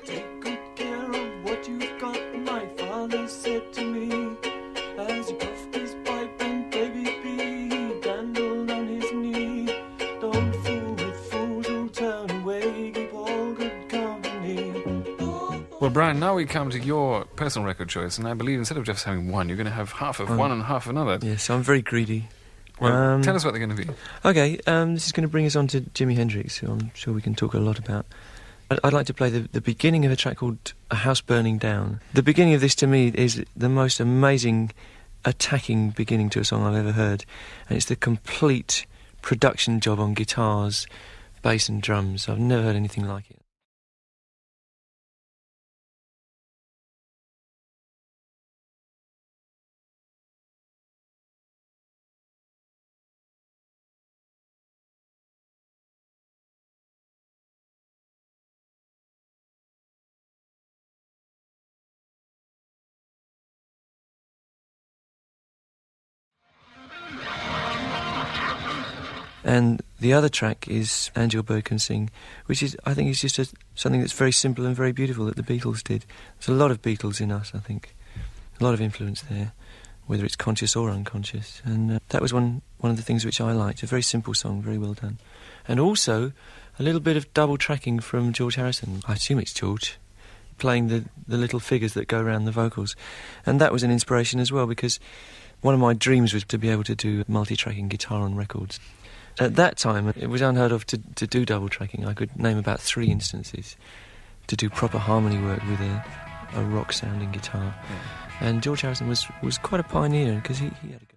Take good care of what you've got, my father said to me, as he puffed his pipe and baby P, he dandled on his knee. Don't fool with fools who'll turn away, keep all good company. Well, Brian, now we come to your personal record choice, and I believe instead of just having one, you're going to have half of one and half of another. Yes, I'm very greedy. Well, tell us what they're going to be. Okay, this is going to bring us on to Jimi Hendrix, who I'm sure we can talk a lot about. I'd like to play the beginning of a track called A House Burning Down. The beginning of this, to me, is the most amazing, attacking beginning to a song I've ever heard. And it's the complete production job on guitars, bass and drums. I've never heard anything like it. And the other track is And Your Bird Can Sing, which is, I think, is just something that's very simple and very beautiful that the Beatles did. There's a lot of Beatles in us, I think. A lot of influence there, whether it's conscious or unconscious. And that was one of the things which I liked. A very simple song, very well done. And also, a little bit of double tracking from George Harrison. I assume it's George, playing the little figures that go around the vocals. And that was an inspiration as well, because one of my dreams was to be able to do multi-tracking guitar on records. At that time, it was unheard of to do double tracking. I could name about 3 instances to do proper harmony work with a rock-sounding guitar. Yeah. And George Harrison was quite a pioneer, because he had a go.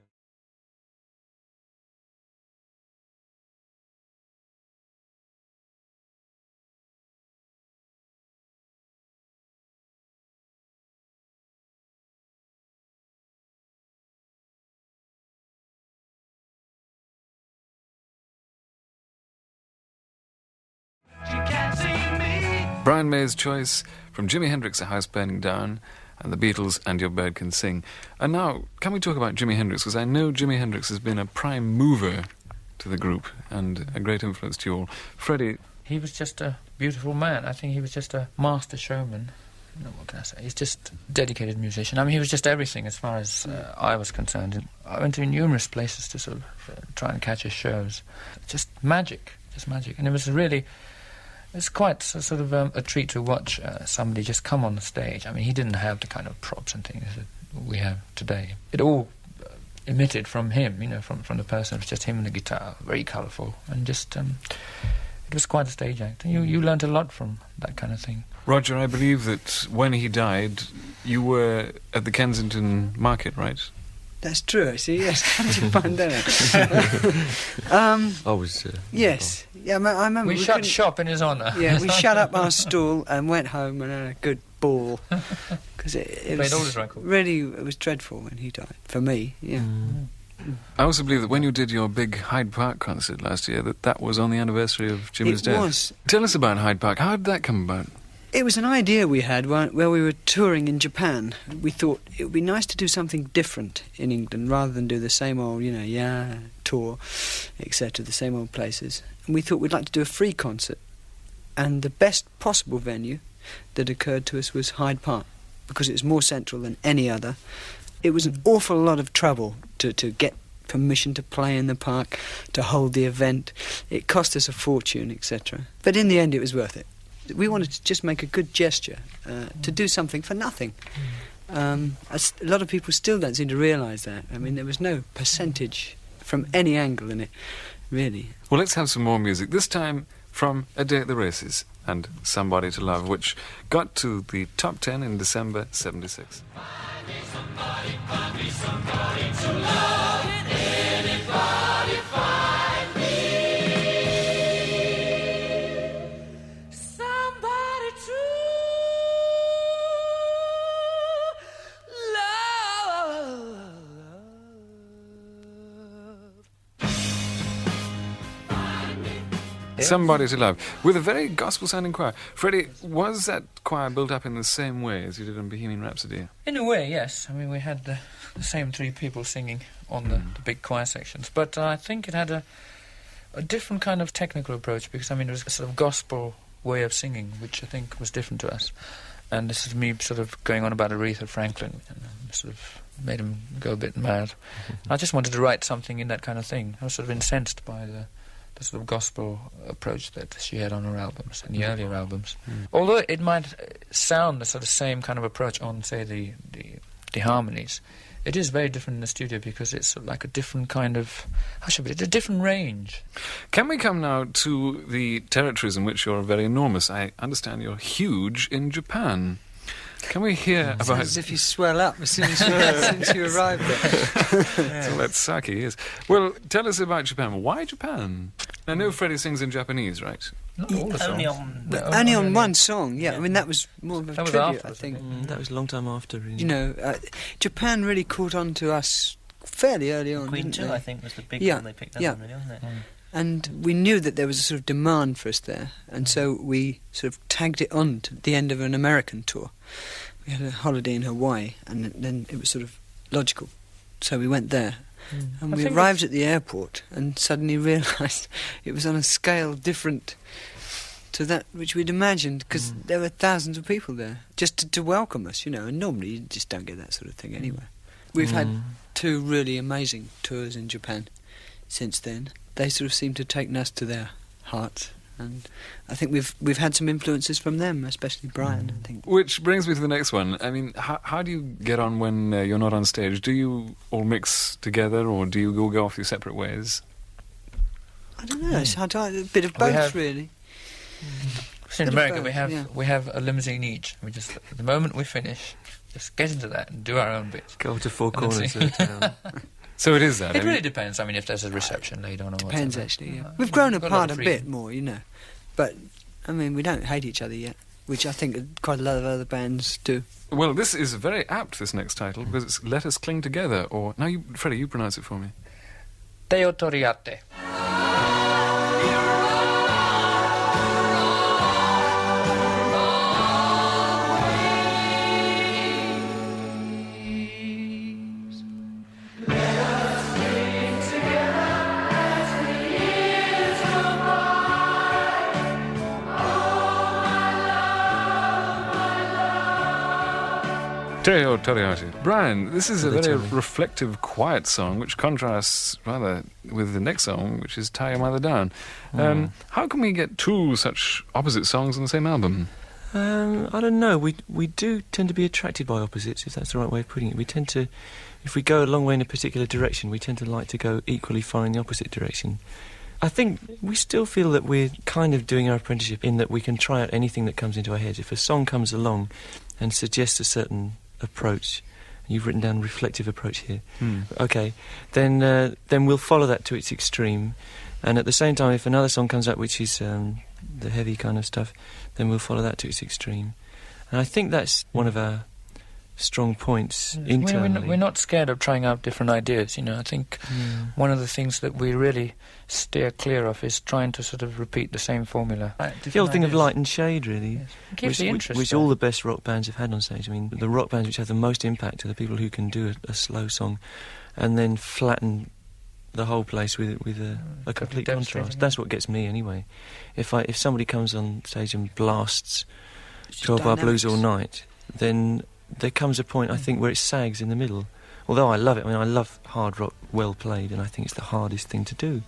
Brian May's choice from Jimi Hendrix, A House Burning Down, and the Beatles, And Your Bird Can Sing. And now, can we talk about Jimi Hendrix? Because I know Jimi Hendrix has been a prime mover to the group and a great influence to you all. Freddie? He was just a beautiful man. I think he was just a master showman. No, what can I say? He's just a dedicated musician. I mean, he was just everything as far as I was concerned. I went to numerous places to sort of try and catch his shows. Just magic. And it was really... It's quite sort of a treat to watch somebody just come on the stage. I mean, he didn't have the kind of props and things that we have today. It all emitted from him, you know, from the person. It was just him and the guitar, very colourful, and just it was quite a stage act. And you learnt a lot from that kind of thing. Roger, I believe that when he died, you were at the Kensington Market, right? That's true, actually, yes. How did you find that out? I was... yes. Yeah, I remember. We shut shop in his honour. Yeah, we shut up our stall and went home and had a good ball. Because it was all his records. Really, it was dreadful when he died. For me, yeah. I also believe that when you did your big Hyde Park concert last year, that was on the anniversary of Jimmy's death. It was. Tell us about Hyde Park. How did that come about? It was an idea we had where we were touring in Japan. We thought it would be nice to do something different in England rather than do the same old, tour, etc., the same old places. And we thought we'd like to do a free concert. And the best possible venue that occurred to us was Hyde Park, because it was more central than any other. It was an awful lot of trouble to get permission to play in the park, to hold the event. It cost us a fortune, etc. But in the end, it was worth it. We wanted to just make a good gesture, to do something for nothing. A lot of people still don't seem to realise that. I mean, there was no percentage from any angle in it, really. Well, let's have some more music, this time from A Day at the Races and Somebody to Love, which got to the top 10 in December 76. Somebody to love. Somebody to Love, with a very gospel-sounding choir. Freddie, was that choir built up in the same way as you did on Bohemian Rhapsody? In a way, yes. I mean, we had the same three people singing on the big choir sections, but I think it had a different kind of technical approach, because, I mean, it was a sort of gospel way of singing, which I think was different to us. And this is me sort of going on about Aretha Franklin, and sort of made him go a bit mad. I just wanted to write something in that kind of thing. I was sort of incensed by the sort of gospel approach that she had on her albums, and the earlier albums. Although it might sound the sort of same kind of approach on, say, the harmonies, it is very different in the studio, because it's sort of like a different kind of, how should I put it, a different range. Can we come now to the territories in which you're very enormous? I understand you're huge in Japan. Can we hear about... As if you swell up as soon as you arrive there. So that sake is. Well, tell us about Japan. Why Japan? I know Freddie sings in Japanese, right? Not all the songs. Only Only on one song, yeah. I mean, that was more of a That was tribute, after, I think. That was a long time after, really. You know, Japan really caught on to us fairly early on, Queen didn't 2, they? I think, was the big Yeah, one they picked up yeah. on, really, wasn't it? And we knew that there was a sort of demand for us there, and so we sort of tagged it on to the end of an American tour. We had a holiday in Hawaii, and then it was sort of logical. So we went there, and I we think arrived at the airport and suddenly realised it was on a scale different to that which we'd imagined, because there were thousands of people there just to welcome us, you know, and normally you just don't get that sort of thing anyway. We've had 2 really amazing tours in Japan since then. They sort of seem to take us to their hearts. And I think we've had some influences from them, especially Brian, I think. Which brings me to the next one. I mean, how do you get on when you're not on stage? Do you all mix together, or do you all go off your separate ways? I don't know, it's hard to, a bit of both, really. In Bit of America, both, we have a limousine each. We just, at the moment we finish, just get into that and do our own bit. Go to four And then corners sing. of the town. So it is that. It really depends. I mean, if there's a reception later on or Depends, whatever. actually, yeah. We've grown Got a lot apart of a freedom. bit more, you know. But, I mean, we don't hate each other yet, which I think quite a lot of other bands do. Well, this is very apt, this next title, because it's Let Us Cling Together, or... Now, Freddie, you pronounce it for me. Teo Toriate. Teo Toriati. Brian, this is a They very tell me. reflective, quiet song, which contrasts rather with the next song, which is Tie Your Mother Down. How can we get 2 such opposite songs on the same album? I don't know. We do tend to be attracted by opposites, if that's the right way of putting it. We tend to, if we go a long way in a particular direction, we tend to like to go equally far in the opposite direction. I think we still feel that we're kind of doing our apprenticeship in that we can try out anything that comes into our heads. If a song comes along and suggests a certain approach, you've written down reflective approach here, okay, then we'll follow that to its extreme. And at the same time, if another song comes up which is the heavy kind of stuff, then we'll follow that to its extreme. And I think that's one of our strong points internally. We're not scared of trying out different ideas, you know. I think one of the things that we really steer clear of is trying to sort of repeat the same formula. The old thing of light and shade, really, It keeps the interest which there. all the best rock bands have had on stage. I mean, the rock bands which have the most impact are the people who can do a slow song and then flatten the whole place with a complete devastating, contrast. yeah. That's what gets me, anyway. If somebody comes on stage and blasts 12-bar blues all night, then there comes a point, I think, where it sags in the middle. Although I love it. I mean, I love hard rock well played, and I think it's the hardest thing to do.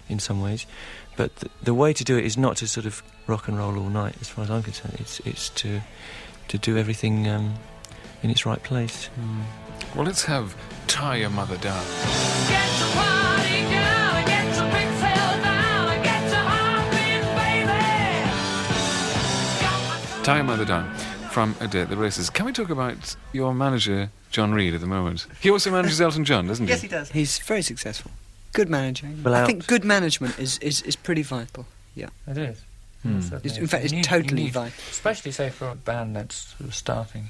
in some ways. But the way to do it is not to sort of rock and roll all night, as far as I'm concerned. It's to do everything in its right place. Well, let's have Tie Your Mother Down. Get your body down, get your big tail down, get your heartbeat, baby. Tie Your Mother Down from A Day at the Races. Can we talk about your manager, John Reid, at the moment? He also manages Elton John, doesn't he? Yes, he does. He's very successful. Good manager. Well, I think good management is pretty vital. Yeah. It is. Certainly In fact, is. it's You need- totally you need- vital. Especially, say, for a band that's sort of starting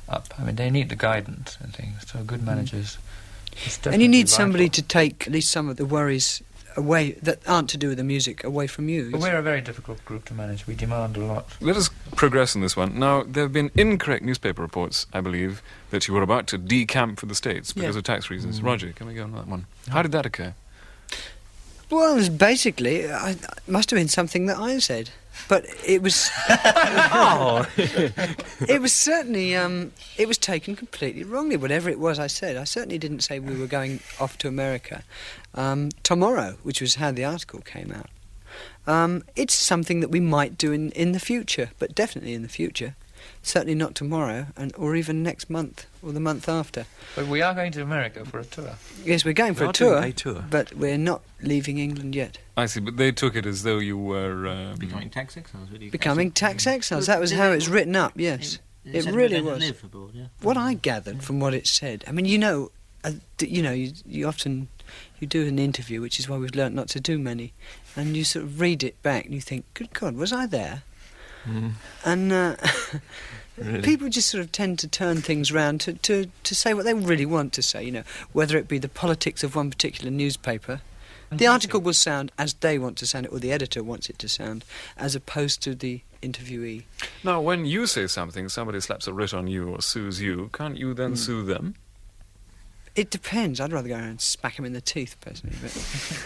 up. I mean, they need the guidance and things. So good managers. it's And you need definitely somebody vital. to take at least some of the worries away that aren't to do with the music away from you. But we're a very difficult group to manage. We demand a lot. Let us progress on this one. Now, there have been incorrect newspaper reports, I believe, that you were about to decamp for the States because Yeah. of tax reasons. Roger, can we go on that one? How did that occur? Well, it was basically, it must have been something that I said. But it was... It was certainly... it was taken completely wrongly, whatever it was I said. I certainly didn't say we were going off to America tomorrow, which was how the article came out. It's something that we might do in the future, but definitely in the future. Certainly not tomorrow, or even next month, or the month after. But we are going to America for a tour. Yes, we're going for We a are doing tour, a tour. but we're not leaving England yet. I see, but they took it as though you were... Becoming tax exiles, really. Becoming tax exiles, that was how it's written up, yes. It said really we're going was. to live abroad, yeah. What I gathered from what it said, I mean, you often you do an interview, which is why we've learnt not to do many, and you sort of read it back and you think, good God, was I there? And Really? people just sort of tend to turn things round to say what they really want to say, whether it be the politics of one particular newspaper. The article will sound as they want to sound it, or the editor wants it to sound, as opposed to the interviewee. Now, when you say something, somebody slaps a writ on you or sues you, can't you then sue them? It depends. I'd rather go around and smack him in the teeth, personally.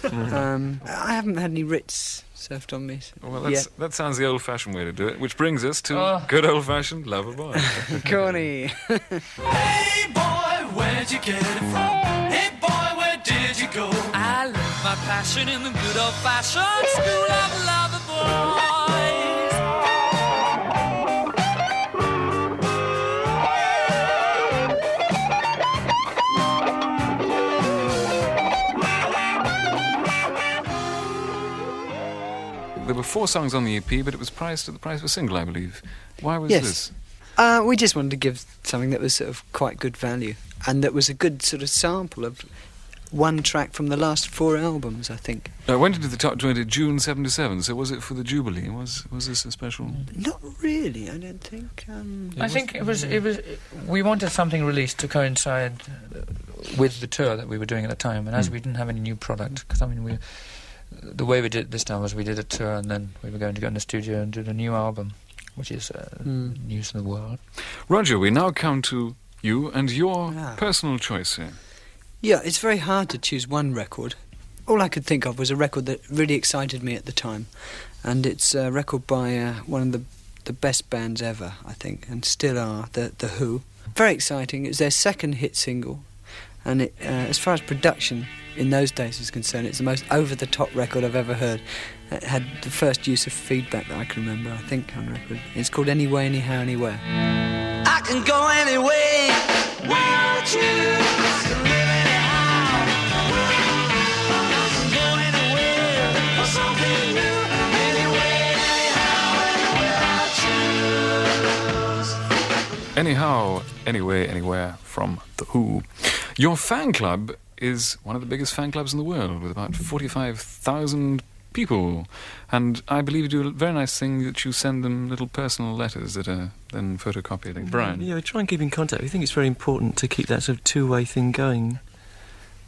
But I haven't had any writs served on me. Well, Yeah. that sounds the old-fashioned way to do it, which brings us to Oh. good old-fashioned Loverboy. Corny. Hey boy, where'd you get it from? Hey boy, where did you go? I learned my passion in the good old-fashioned school of lover boys. There were 4 songs on the EP, but it was priced at the price of a single, I believe. Why was Yes. this? We just wanted to give something that was sort of quite good value, and that was a good sort of sample of one track from the last 4 albums, I think. When did the top 20? June 77, so was it for the Jubilee? Was this a special... Not really, I don't think. I think it was. We wanted something released to coincide with the tour that we were doing at the time, and as we didn't have any new product, because I mean, the way we did it this time was we did a tour, and then we were going to go in the studio and do the new album, which is news in the world. Roger, we now come to you and your Ah. personal choice here. Yeah, it's very hard to choose one record. All I could think of was a record that really excited me at the time, and it's a record by one of the best bands ever, I think, and still are, the Who. Very exciting. It's their second hit single, and it, as far as production in those days is concerned, it's the most over-the-top record I've ever heard. It had the first use of feedback that I can remember, I think, on record. It's called Anyway, Anyhow, Anywhere. I can go anyway without you. I can live anyhow. I can go anywhere for something new. Anyway, anyhow, without you. Anyhow, Anyway, Anywhere from The Who. Your fan club is one of the biggest fan clubs in the world, with about 45,000 people. And I believe you do a very nice thing that you send them little personal letters that are then photocopied. Like Brian. Yeah, we try and keep in contact. We think it's very important to keep that sort of two-way thing going.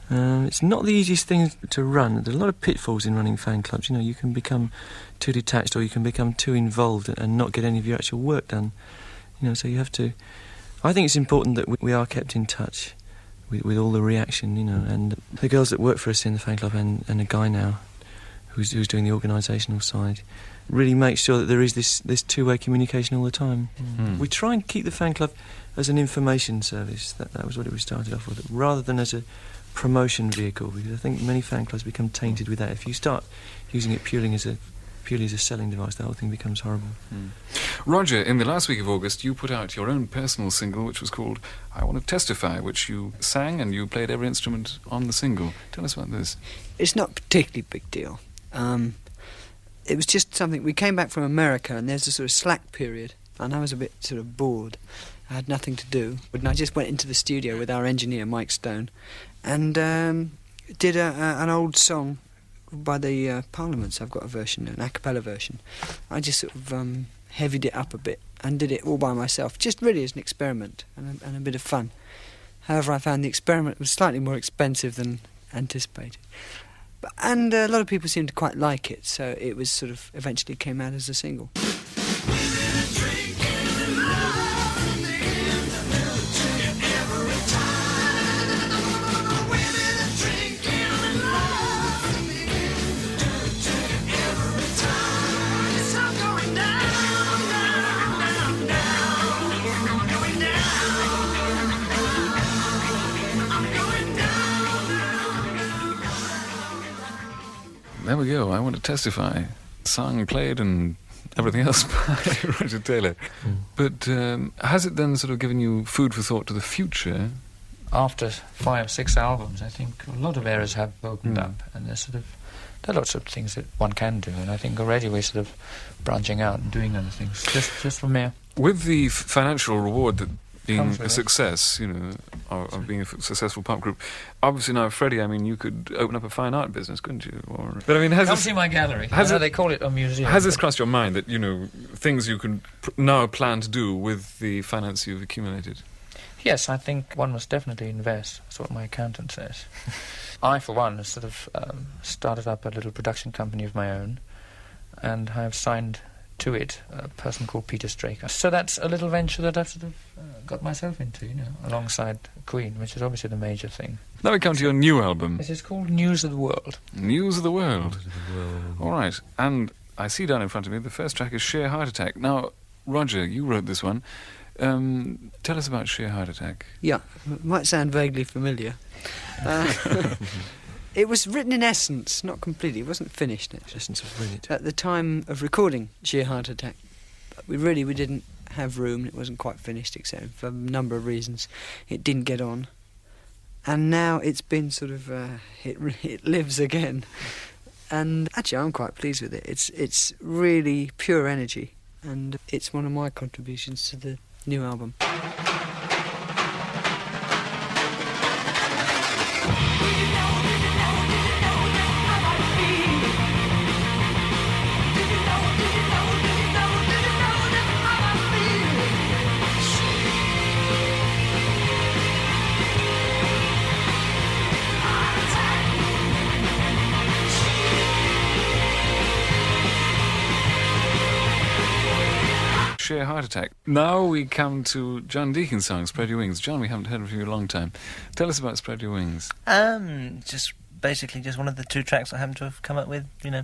It's not the easiest thing to run. There's a lot of pitfalls in running fan clubs. You can become too detached, or you can become too involved and not get any of your actual work done. So you have to... I think it's important that we are kept in touch with all the reaction, and the girls that work for us in the fan club and a guy now who's doing the organisational side really make sure that there is this two-way communication all the time. We try and keep the fan club as an information service. That was what it was started off with, rather than as a promotion vehicle, because I think many fan clubs become tainted with that. If you start using it purely as a selling device, the whole thing becomes horrible. Roger, in the last week of August, you put out your own personal single, which was called I Want to Testify, which you sang and you played every instrument on the single. Tell us about this. It's not a particularly big deal. It was just something, we came back from America and there's a sort of slack period and I was a bit sort of bored. I had nothing to do. And I just went into the studio with our engineer, Mike Stone, and did an old song by the Parliaments. I've got a version, an a cappella version. I just sort of heavied it up a bit and did it all by myself, just really as an experiment and a bit of fun. However, I found the experiment was slightly more expensive than anticipated. And a lot of people seemed to quite like it, so it was sort of eventually came out as a single. There we go. I Want to Testify. Sung, played, and everything else by Roger Taylor. But has it then sort of given you food for thought to the future? After 5, 6 albums, I think a lot of areas have opened up, and there are lots of things that one can do, and I think already we're sort of branching out and doing other things, just from here. With the financial reward that being Comes a with it. success, you know, of being a successful pop group, obviously now, Freddie, I mean, you could open up a fine art business, couldn't you? But I mean, Come see my gallery. I know they call it a museum. Has this crossed your mind that, you know, things you can now plan to do with the finance you've accumulated? Yes, I think one must definitely invest. That's what my accountant says. I, for one, have sort of started up a little production company of my own, and I have signed to it a person called Peter Straker. So that's a little venture that I've sort of got myself into, you know, alongside Queen, which is obviously the major thing. Now we come to your new album, This is called News of the World. News of the World. All right, and I see down in front of me the first track is Sheer Heart Attack. Now, Roger, you wrote this one. Tell us about Sheer Heart Attack. Yeah, it might sound vaguely familiar. It was written in essence, not completely. It wasn't finished, actually. Essence of brilliant. At the time of recording Sheer Heart Attack, we didn't have room. It wasn't quite finished, except for a number of reasons. It didn't get on. And now it's been sort of, it lives again. And actually, I'm quite pleased with it. It's really pure energy. And it's one of my contributions to the new album. Sheer Heart Attack. Now we come to John Deacon's song, Spread Your Wings. John, we haven't heard from you in a long time. Tell us about Spread Your Wings. Just basically just one of the 2 tracks I happen to have come up with, you know,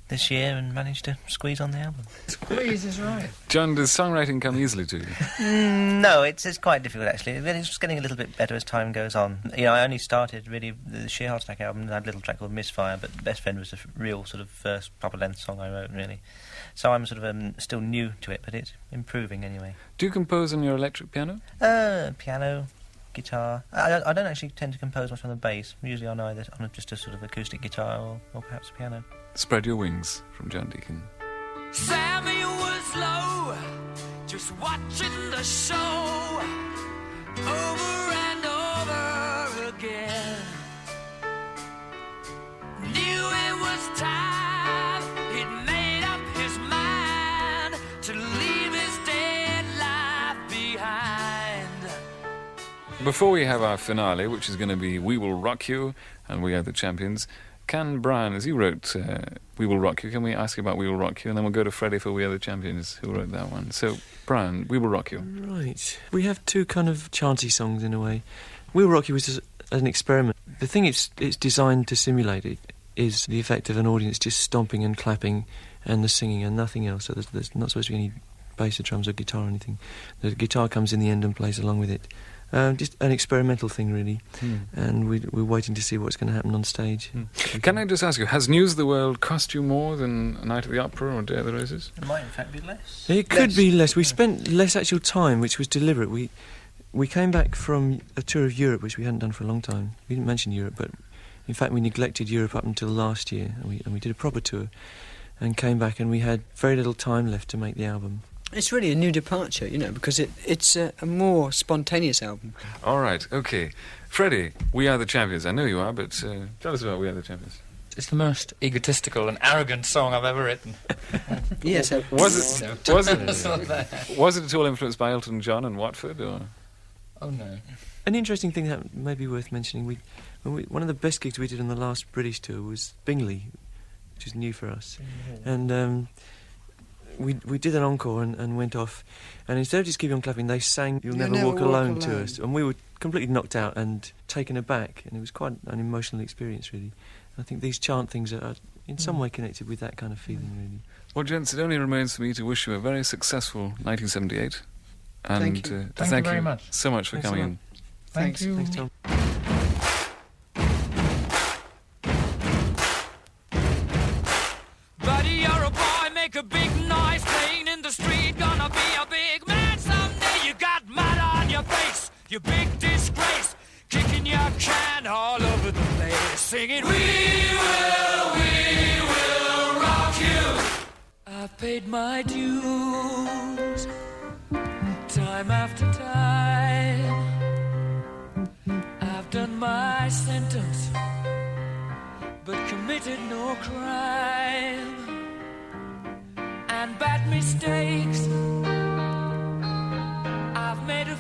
this year and managed to squeeze on the album. Squeeze is right. John, does songwriting come easily to you? No, it's quite difficult actually. It's just getting a little bit better as time goes on. You know, I only started really the Sheer Heart Attack album. I had a little track called Misfire, but Best Friend was the real sort of first proper length song I wrote really. So I'm sort of still new to it, but it's improving anyway. Do you compose on your electric piano? Piano, guitar. I don't actually tend to compose much on the bass. Usually on just a sort of acoustic guitar or perhaps piano. Spread Your Wings from John Deacon. Sammy was low, just watching the show over and over again. Knew it was time, he'd made up his mind to leave his dead life behind. Before we have our finale, which is going to be We Will Rock You and We Are the Champions, can Brian, as you wrote We Will Rock You, can we ask you about We Will Rock You, and then we'll go to Freddie for We Are the Champions, who wrote that one. So, Brian, We Will Rock You. Right. We have 2 kind of chanty songs in a way. We Will Rock You was just an experiment. The thing it's designed to simulate is the effect of an audience just stomping and clapping and the singing and nothing else. So there's not supposed to be any bass or drums or guitar or anything. The guitar comes in the end and plays along with it. Just an experimental thing, really. And we're waiting to see what's going to happen on stage. Can I just ask you, has News of the World cost you more than A Night at the Opera or Day of the Roses? It might in fact be less. It could be less. We spent less actual time, which was deliberate. We came back from a tour of Europe, which we hadn't done for a long time. We didn't mention Europe, but in fact we neglected Europe up until last year, and we did a proper tour, and came back, and we had very little time left to make the album. It's really a new departure, you know, because it's a more spontaneous album. All right, okay. Freddie, We Are the Champions. I know you are, but tell us about We Are the Champions. It's the most egotistical and arrogant song I've ever written. Yes. Was it at all influenced by Elton John and Watford? Or? Oh no. An interesting thing that may be worth mentioning, one of the best gigs we did on the last British tour was Bingley, which is new for us. And we did an encore and went off, and instead of just keeping on clapping, they sang You'll Never Walk Alone to us, and we were completely knocked out and taken aback, and it was quite an emotional experience, really. I think these chant things are in some way connected with that kind of feeling, really. Well, gents, it only remains for me to wish you a very successful 1978. And Thank you. to Thank thank you very much. so much for Thanks a coming lot. in. Thank you. Thanks, Tom. Buddy, you're a boy, make a big noise playing in the street. Gonna be a big man someday. You got mud on your face, you big disgrace. Kicking your can all over the place. Singing, we will rock you. I've paid my dues, time after time. I've done my sentence, but committed no crime. And bad mistakes